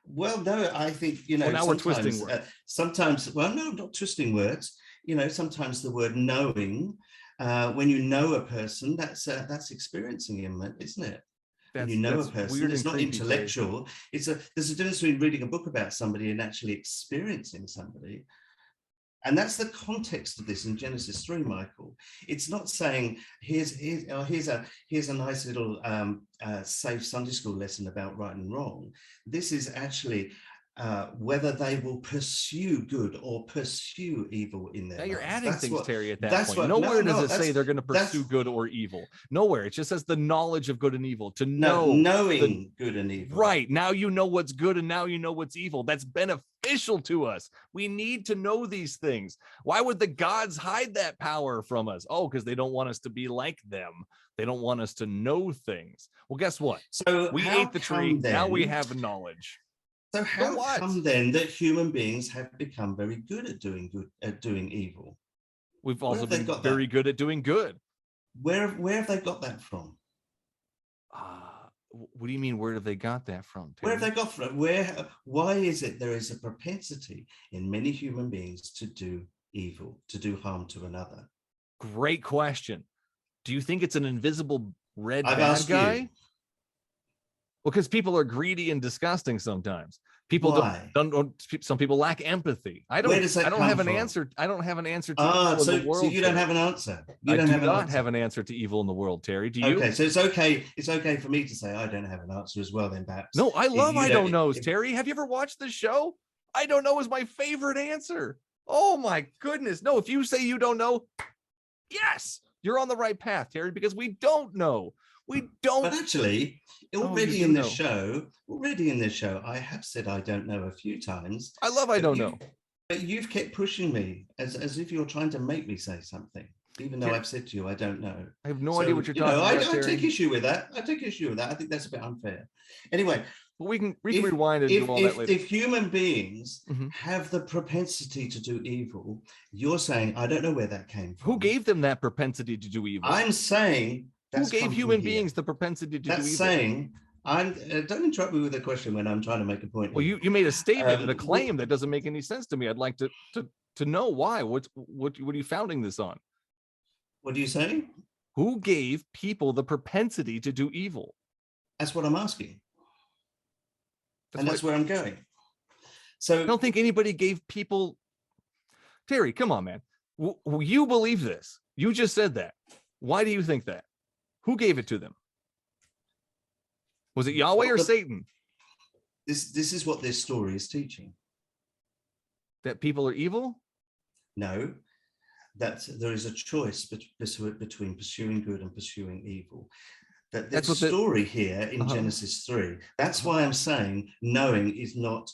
Well, no, I think, you know, now we're twisting words. Sometimes, well, no, not twisting words. You know, sometimes the word knowing, when you know a person, that's experiencing him, isn't it? When you know a person, it's not intellectual. There's a difference between reading a book about somebody and actually experiencing somebody. And that's the context of this in Genesis 3, Michael. It's not saying here's a nice little safe Sunday school lesson about right and wrong. This is actually whether they will pursue good or pursue evil in their lives. Now you're adding things, Terry, at that point. Nowhere does it say they're going to pursue good or evil. Nowhere. It just says the knowledge of good and evil. To know. Knowing good and evil. Right. Now you know what's good and now you know what's evil. That's beneficial to us. We need to know these things. Why would the gods hide that power from us? Oh, because they don't want us to be like them. They don't want us to know things. Well, guess what? So we ate the tree. Now we have knowledge. So how come then that human beings have become very good at doing evil? We've also been very good at doing good. Where have they got that from? What do you mean? Where have they got that from, Terry? Where have they got from? Why is it there is a propensity in many human beings to do evil, to do harm to another? Great question. Do you think it's an invisible red bad guy? You. Well, because people are greedy and disgusting sometimes. People don't. Some people lack empathy. I don't have an answer. I don't have an answer to evil in the world. So you don't have an answer. I do not have an answer to evil in the world, Terry. Do you? Okay, so it's okay. It's okay for me to say I don't have an answer as well. Then perhaps. No, I love I don't knows, Terry. Have you ever watched this show? I don't know is my favorite answer. Oh my goodness! No, if you say you don't know, yes, you're on the right path, Terry. Because we don't know. We don't. But actually, already in this show, I have said I don't know a few times. I love I don't know. But you've kept pushing me as if you're trying to make me say something, even though I've said to you I don't know. I have no idea what you're talking about. I take issue with that. I think that's a bit unfair. Anyway, well, we can rewind and do all that later. If human beings have the propensity to do evil, you're saying I don't know where that came from. Who gave them that propensity to do evil? I'm saying. Who gave human beings the propensity to do evil? That's saying, don't interrupt me with a question when I'm trying to make a point. Well, you made a statement and a claim that doesn't make any sense to me. I'd like to know why. What are you founding this on? What are you saying? Who gave people the propensity to do evil? That's what I'm asking. That's where I'm going. So I don't think anybody gave people. Terry, come on, man. You believe this. You just said that. Why do you think that? Who gave it to them? Was it Yahweh or Satan? This is what this story is teaching. That people are evil? No, that there is a choice between pursuing good and pursuing evil. That's what the story here in Genesis 3. That's why I'm saying knowing is not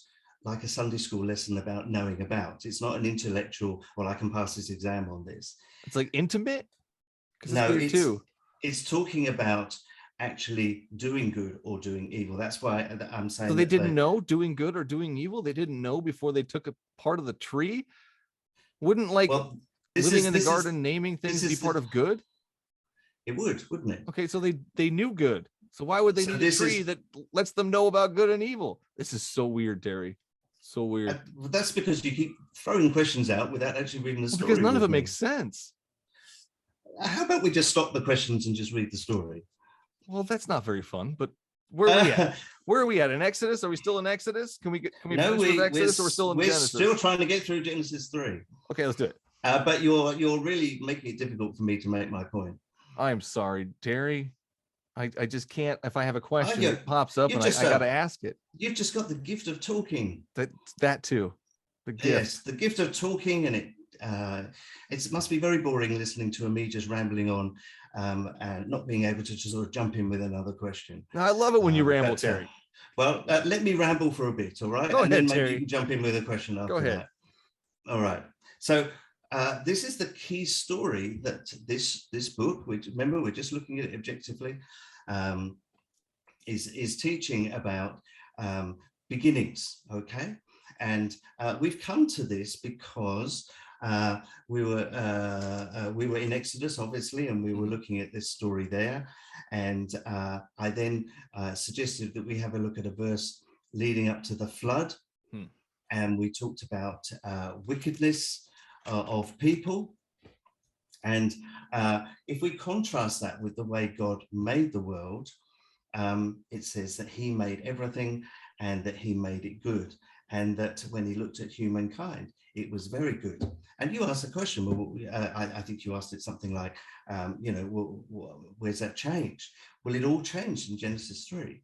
like a Sunday school lesson about knowing about. It's not an intellectual, well, I can pass this exam on this. It's like intimate? No, it's talking about actually doing good or doing evil. That's why I'm saying. So they didn't know doing good or doing evil? They didn't know before they took a part of the tree? Wouldn't living in the garden, naming things be part of good? It would, wouldn't it? Okay, so they knew good. So why would they need a tree that lets them know about good and evil? This is so weird, Terry. So weird. That's because you keep throwing questions out without actually reading the story. Because none of it makes sense. How about we just stop the questions and just read the story? Well, that's not very fun, but where are we at? Where are we at? In Exodus? Are we still in Exodus? Can we finish with Exodus, or we're still in Genesis? We're still trying to get through Genesis 3. Okay, let's do it. But you're really making it difficult for me to make my point. I'm sorry, Terry. I just can't. If I have a question, it pops up and I got to ask it. You've just got the gift of talking. That too. The gift. Yes, the gift of talking, and it must be very boring listening to me just rambling on and not being able to just sort of jump in with another question. No, I love it when you ramble, Terry. Well, let me ramble for a bit, all right? Go and ahead, then maybe Terry. you can jump in with a question after Go ahead. that. All right. So this is the key story that this book, which remember we're just looking at it objectively, is teaching about beginnings. Okay, and we've come to this because we were in Exodus, obviously, and we were looking at this story there. And I then suggested that we have a look at a verse leading up to the flood. And we talked about wickedness of people. And if we contrast that with the way God made the world, it says that he made everything and that he made it good. And that when he looked at humankind, it was very good. And you asked a question, well, I think you asked it something like, where's that change? Well, it all changed in Genesis 3,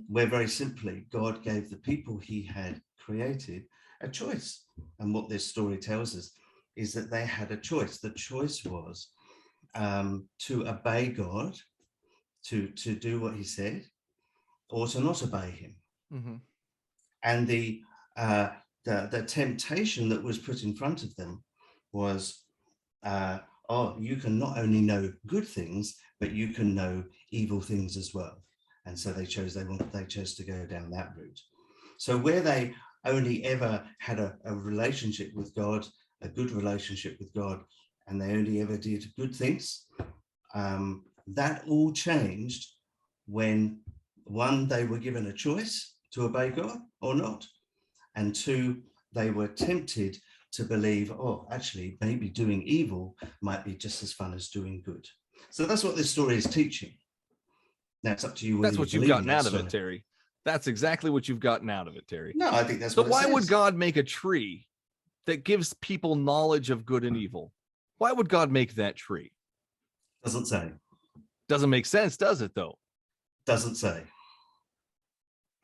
where very simply God gave the people he had created a choice. And what this story tells us is that they had a choice. The choice was to obey God, to do what he said, or to not obey him. Mm-hmm. And the temptation that was put in front of them was, you can not only know good things, but you can know evil things as well. And so they chose to go down that route. So where they only ever had a relationship with God, a good relationship with God, and they only ever did good things, that all changed when, one, they were given a choice to obey God or not, and two, they were tempted to believe, actually, maybe doing evil might be just as fun as doing good. So that's what this story is teaching. Now it's up to you. That's what you've gotten out of it, Terry. That's exactly what you've gotten out of it, Terry. No, I think that's so. What why would God make a tree that gives people knowledge of good and evil? Why would God make that tree? Doesn't say. Doesn't make sense, does it? Though. Doesn't say.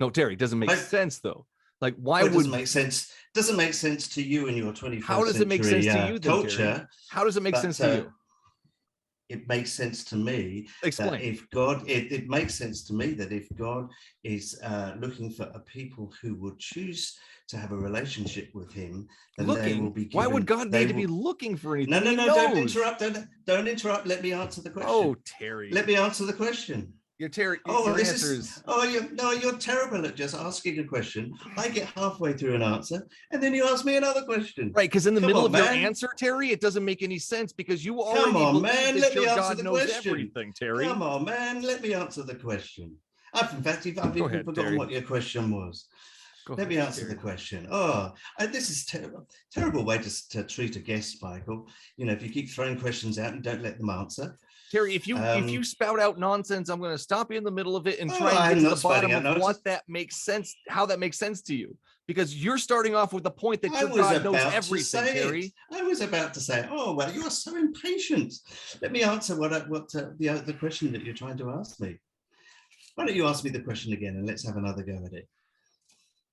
No, Terry, doesn't make sense though. Like, why would it make sense? Doesn't make sense to you in your 21st How does it make sense to you, then, culture? Terry? How does it make sense to you? It makes sense to me. Explain. That if God, it makes sense to me that if God is looking for a people who would choose to have a relationship with him, then they will be given, why would God need to be looking for anything? No, don't interrupt. Don't interrupt. Let me answer the question. Oh, Terry. Let me answer the question. You're Terry. You're terrible at just asking a question. I get halfway through an answer, and then you ask me another question. Right, because in the middle of your answer, Terry, it doesn't make any sense because you already believe that your God knows everything, Terry. Come on, man. Let me answer the question. I've even forgotten what your question was. Let me answer the question. This is terrible way to treat a guest, Michael. If you keep throwing questions out and don't let them answer. Terry, if you spout out nonsense, I'm going to stop you in the middle of it and try and get to the bottom of what that makes sense, how that makes sense to you. Because you're starting off with the point that your God knows everything, Terry. I was about to say, you are so impatient. Let me answer the question that you're trying to ask me. Why don't you ask me the question again and let's have another go at it?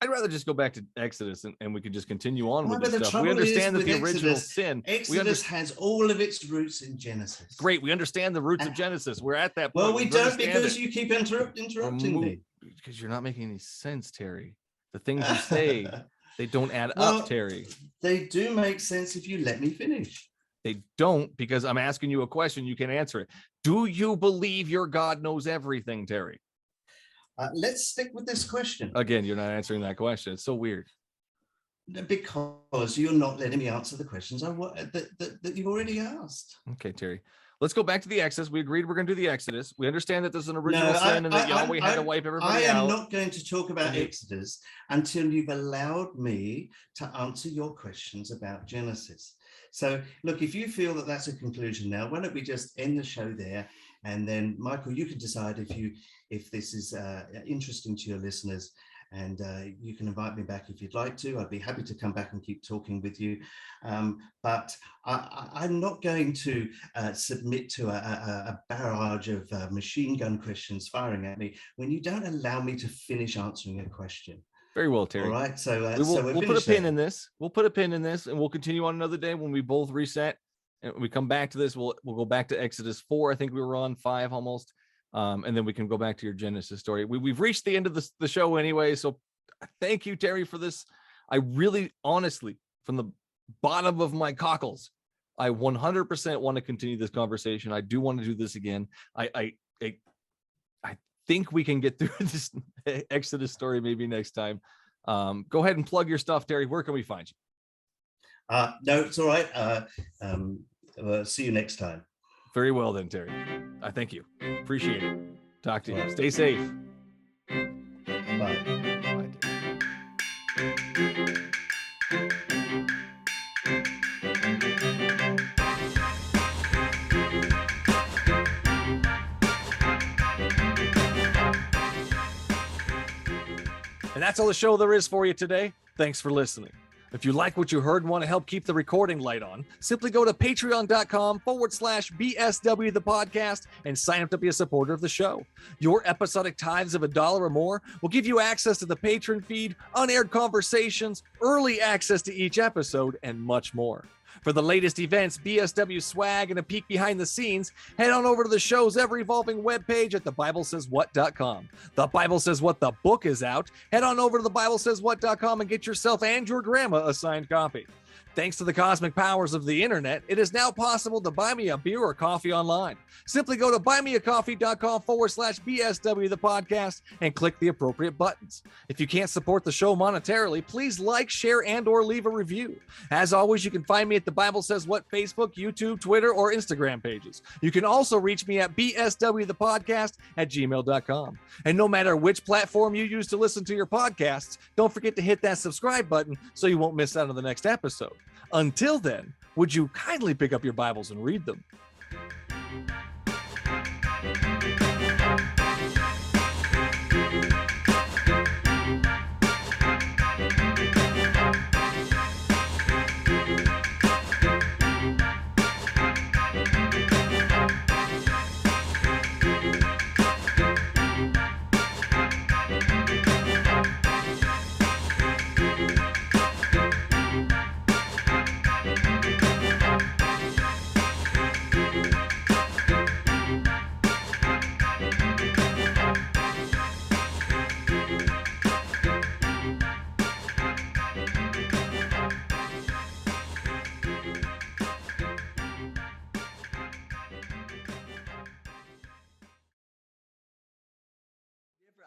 I'd rather just go back to Exodus and we could just continue on with this stuff. We understand that the original sin. Exodus has all of its roots in Genesis. Great. We understand the roots of Genesis. We're at that point. Well, we don't because you keep interrupting me. Because you're not making any sense, Terry. The things you say, they don't add up, Terry. They do make sense if you let me finish. They don't, because I'm asking you a question. You can answer it. Do you believe your God knows everything, Terry? Let's stick with this question. Again, you're not answering that question. It's so weird. Because you're not letting me answer the questions that you've already asked. Okay, Terry. Let's go back to the Exodus. We agreed we're going to do the Exodus. We understand that there's an original sin and that Yahweh had to wipe everybody out. I am not going to talk about Exodus until you've allowed me to answer your questions about Genesis. So, look, if you feel that that's a conclusion now, why don't we just end the show there? And then, Michael, you can decide if this is interesting to your listeners, and you can invite me back if you'd like to. I'd be happy to come back and keep talking with you. But I'm not going to submit to a barrage of machine gun questions firing at me when you don't allow me to finish answering a question. Very well, Terry. All right. So we'll put a pin in this. We'll put a pin in this, and we'll continue on another day when we both reset. And we come back to this, we'll go back to Exodus 4. I think we were on 5 almost. And then we can go back to your Genesis story. We've reached the end of the show anyway. So thank you, Terry, for this. I really, honestly, from the bottom of my cockles, I 100% want to continue this conversation. I do want to do this again. I think we can get through this Exodus story maybe next time. Go ahead and plug your stuff, Terry. Where can we find you? No, it's all right. See you next time. Very well then, Terry. I thank you. Appreciate it. Talk to you. Stay safe. Bye. Bye, Terry. And that's all the show there is for you today. Thanks for listening. If you like what you heard and want to help keep the recording light on, simply go to patreon.com/BSW the podcast and sign up to be a supporter of the show. Your episodic tithes of $1 or more will give you access to the patron feed, unaired conversations, early access to each episode, and much more. For the latest events, BSW swag, and a peek behind the scenes, head on over to the show's ever-evolving webpage at thebiblesayswhat.com. The Bible Says What the book is out. Head on over to thebiblesayswhat.com and get yourself and your grandma a signed copy. Thanks to the cosmic powers of the internet, it is now possible to buy me a beer or coffee online. Simply go to buymeacoffee.com/BSW the podcast and click the appropriate buttons. If you can't support the show monetarily, please like, share, and or leave a review. As always, you can find me at the Bible Says What Facebook, YouTube, Twitter, or Instagram pages. You can also reach me at bswthepodcast@gmail.com. And no matter which platform you use to listen to your podcasts, don't forget to hit that subscribe button so you won't miss out on the next episode. Until then, would you kindly pick up your Bibles and read them?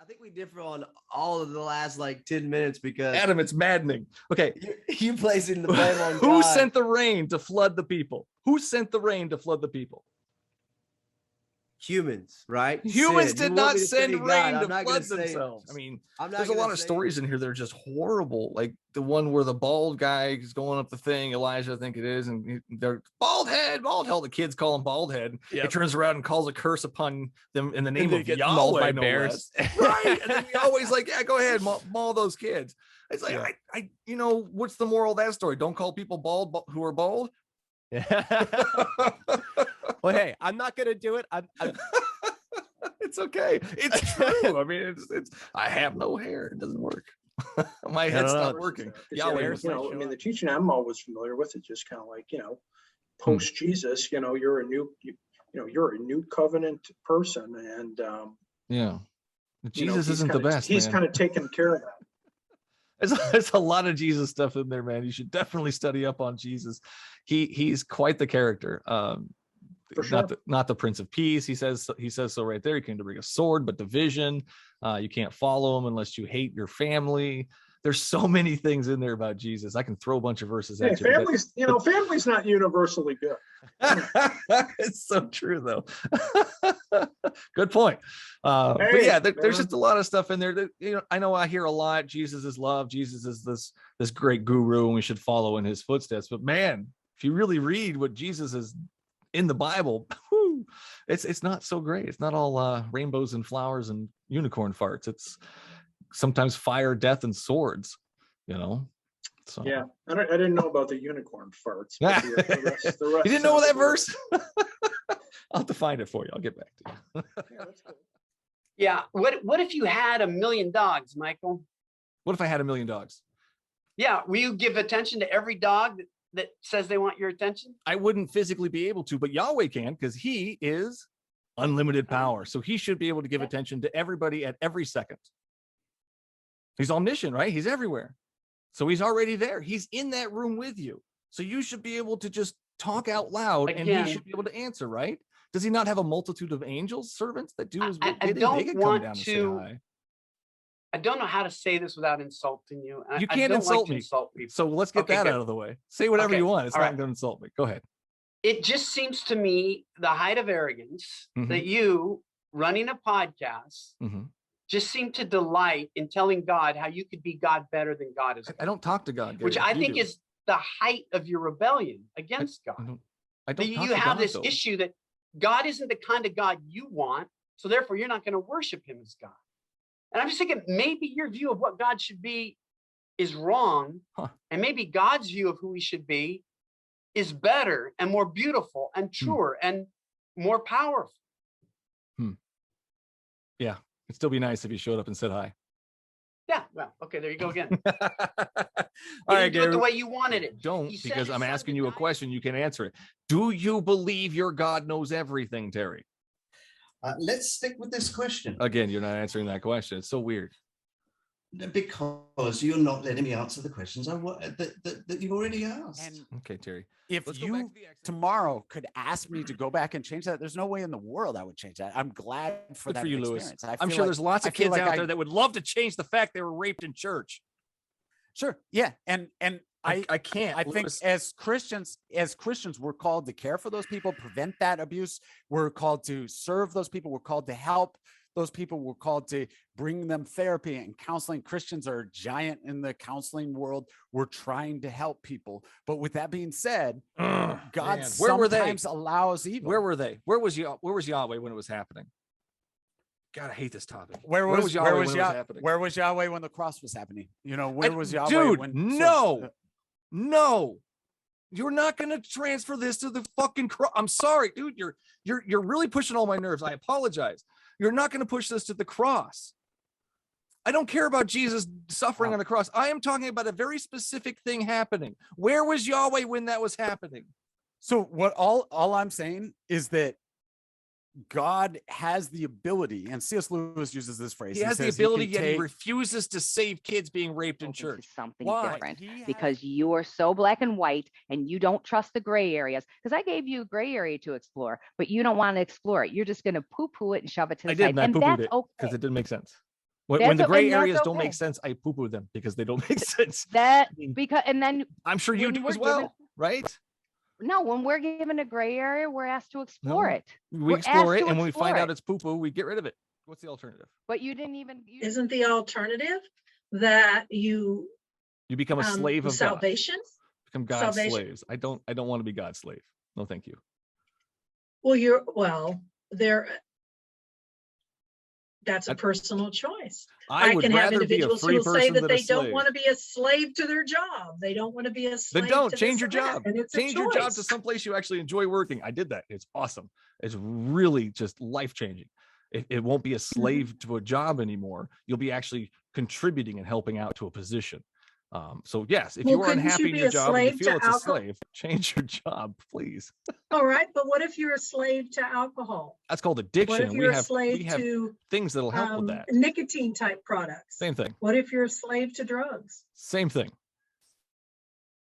I think we differ on all of the last like 10 minutes because Adam, it's maddening. Okay. you placing the blame on Who God. sent the rain to flood the people? Who sent the rain to flood the people? Humans, right? Humans Sin. did You want not me to send say rain God, to I'm not flood gonna say- themselves. I mean, I'm not there's a gonna lot of say- stories in here that are just horrible. Like the one where the bald guy is going up the thing, Elijah, I think it is, and they're bald head. The kids call him bald head. Yep. He turns around and calls a curse upon them in the name they of get mauled Yahweh, by no bears. less. Right. And then we always like, yeah, go ahead, maul those kids. It's like, Yeah. what's the moral of that story? Don't call people bald who are bald. Well, hey, I'm not gonna do it. I'm It's okay. It's true. I mean, it's. I have no hair. It doesn't work. My head's not working. Yahweh was like, The teaching I'm always familiar with is just kind of like, post Jesus, you're a new covenant person, and yeah. Jesus isn't the best. He's man. kind of taken care of that. There's a lot of Jesus stuff in there, man. You should definitely study up on Jesus. He's quite the character. For sure. Not the Prince of Peace. He says so right there. He came to bring a sword, but division. You can't follow him unless you hate your family. There's so many things in there about Jesus. I can throw a bunch of verses at you. Family's not universally good. It's so true, though. Good point. But yeah, there's just a lot of stuff in there that I know I hear a lot. Jesus is love. Jesus is this great guru, and we should follow in his footsteps. But man, if you really read what Jesus is in the Bible, it's not so great. It's not all rainbows and flowers and unicorn farts. It's sometimes fire, death, and swords. So Yeah, I didn't know about the unicorn farts. But the rest you didn't know that verse? I'll have to find it for you. I'll get back to you. Yeah, that's cool. Yeah. What if you had 1 million dogs, Michael? What if I had 1 million dogs? Yeah. Will you give attention to every dog that says they want your attention? I wouldn't physically be able to, but Yahweh can, because he is unlimited power. So he should be able to give attention to everybody at every second. He's omniscient, right? He's everywhere. So he's already there. He's in that room with you. So you should be able to just talk out loud and Again. he should be able to answer, right? Does he not have a multitude of angels, servants that do his I bidding? don't They can come want down and say to- hi. I don't know how to say this without insulting you. You I can't don't insult like to me. insult people. So let's get Okay, that good. out of the way. Say whatever Okay, you want. It's all not right. going to insult me. Go ahead. It just seems to me the height of arrogance Mhm. that you running a podcast Mhm. just seem to delight in telling God how you could be God better than God is, I don't talk to God, which Gary. I You think do. is the height of your rebellion against I God. don't That talk you to have God, this though. issue that God isn't the kind of God you want, so therefore you're not going to worship him as God. And I'm just thinking maybe your view of what God should be is wrong, Huh. and maybe God's view of who he should be is better and more beautiful and truer and more powerful. Yeah. It'd still be nice if you showed up and said hi. Yeah, well, okay, there you go again. All He right, didn't do it the Gary. way you wanted it. Don't, He sent because his I'm son asking to you a die. question. You can answer it. Do you believe your God knows everything, Terry? Let's stick with this question Again, you're not answering that question. It's so weird. because you're not letting me answer the questions that you've already asked. And Okay, Terry. if Let's go back you to the exercise. tomorrow could ask me to go back and change that, there's no way in the world I would change that. I'm glad for Good that for you, Lewis. experience. I I'm feel sure like- there's lots I of feel kids like out I- there that would love to change the fact they were raped in church. Sure. Yeah. And I can't. I think Lewis. as Christians, we're called to care for those people, prevent that abuse. We're called to serve those people. We're called to help those people. We're called to bring them therapy and counseling. Christians are a giant in the counseling world. We're trying to help people. But with that being said, Ugh, God man. Where were they? sometimes allows evil. Where were they? Where was Yahweh when it was happening? God, I hate this topic. Where was Yahweh when was it was happening? Where was Yahweh when the cross was happening? You know, where was Yahweh Dude, when no. You're not going to transfer this to the fucking cross. I'm sorry, dude. You're really pushing all my nerves. I apologize. You're not going to push this to the cross. I don't care about Jesus suffering on the cross. I am talking about a very specific thing happening. Where was Yahweh when that was happening? So what all I'm saying is that God has the ability, and C.S. Lewis uses this phrase. He has the says can ability, yet he take- refuses to save kids being raped in This church. is something Why? different He has- because you are so black and white and you don't trust the gray areas. Because I gave you a gray area to explore, but you don't want to explore it. You're just going to poo-poo it and shove it to the I did, side. and I And poo-pooed that's it because okay. it didn't make sense. When That's the gray and that's areas don't okay. make sense, I poo-poo them because they don't make sense. That I mean, because and then I'm sure you when do we're as well, given- right? no, when we're given a gray area, we're asked to explore No. it. We We're explore asked it, to and when we find explore out it. it's poo-poo, we get rid of it. What's the alternative? But you didn't even. You, Isn't the alternative that you You become a slave of God. salvation? Become God's salvation. slaves. I don't want to be God's slave. No, thank you. Well, that's a I- personal choice. I would can have rather be a individuals free who will say person that than a they don't slave. want to be a slave to their job. They don't want to be a slave. Then don't to change this your or that, job. and it's a Change your job to choice. someplace you actually enjoy working. I did that. It's awesome. It's really just life-changing. It won't be a slave to a job anymore. You'll be actually contributing and helping out to a position. So yes, if Well, you are couldn't unhappy you in be your a job and you slave feel to it's a alcohol? slave, change your job, please. All right, but what if you're a slave to alcohol? That's called What addiction. if And you're we a have slave to things that'll help with that. nicotine type products? Same thing. What if you're a slave to drugs? Same thing.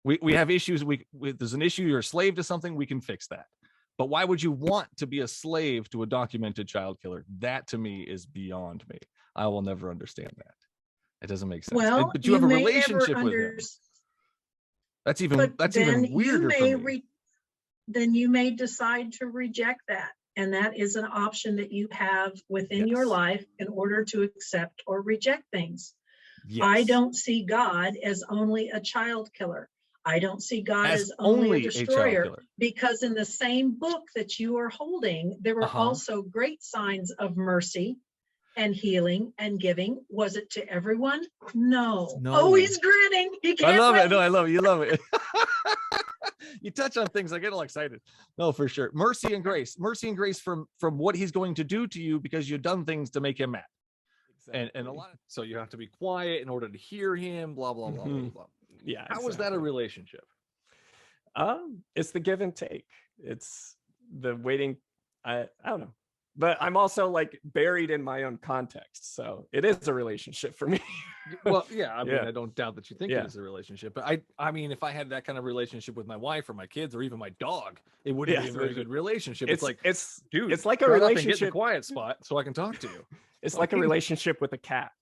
We have issues. There's an issue. You're a slave to something. We can fix that. But why would you want to be a slave to a documented child killer? That to me is beyond me. I will never understand that. It doesn't make sense. Well, But you have a may never relationship with him. That's even But even then weirder you for may me. then you may decide to reject that. And that is an option that you have within your Yes. life in order to accept or reject things. Yes. I don't see God as only a child killer. I don't see God As as only only a a child destroyer, killer. because in the same book that you are holding, there were Uh-huh. also great signs of mercy and healing and giving. Was it to everyone? No. No. Oh, he's grinning. He can't I love wait. it. No, I love it. You love it. You touch on things, I get all excited. No, for sure. Mercy and grace from what he's going to do to you because you've done things to make him mad. And a lot so you have to be quiet in order to hear him, blah blah blah blah blah. Yeah. How is that a relationship? It's the give and take. It's the waiting. I don't know. but I'm also like buried in my own context. So it is a relationship for me. Well, yeah, I mean, Yeah. I don't doubt that you think Yeah. it is a relationship, but I mean, if I had that kind of relationship with my wife or my kids or even my dog, it wouldn't Yeah, be a very good relationship. It's like, it's dude, it's like a shut up and get in the relationship. quiet spot so I can talk to you. It's like a relationship with a cat.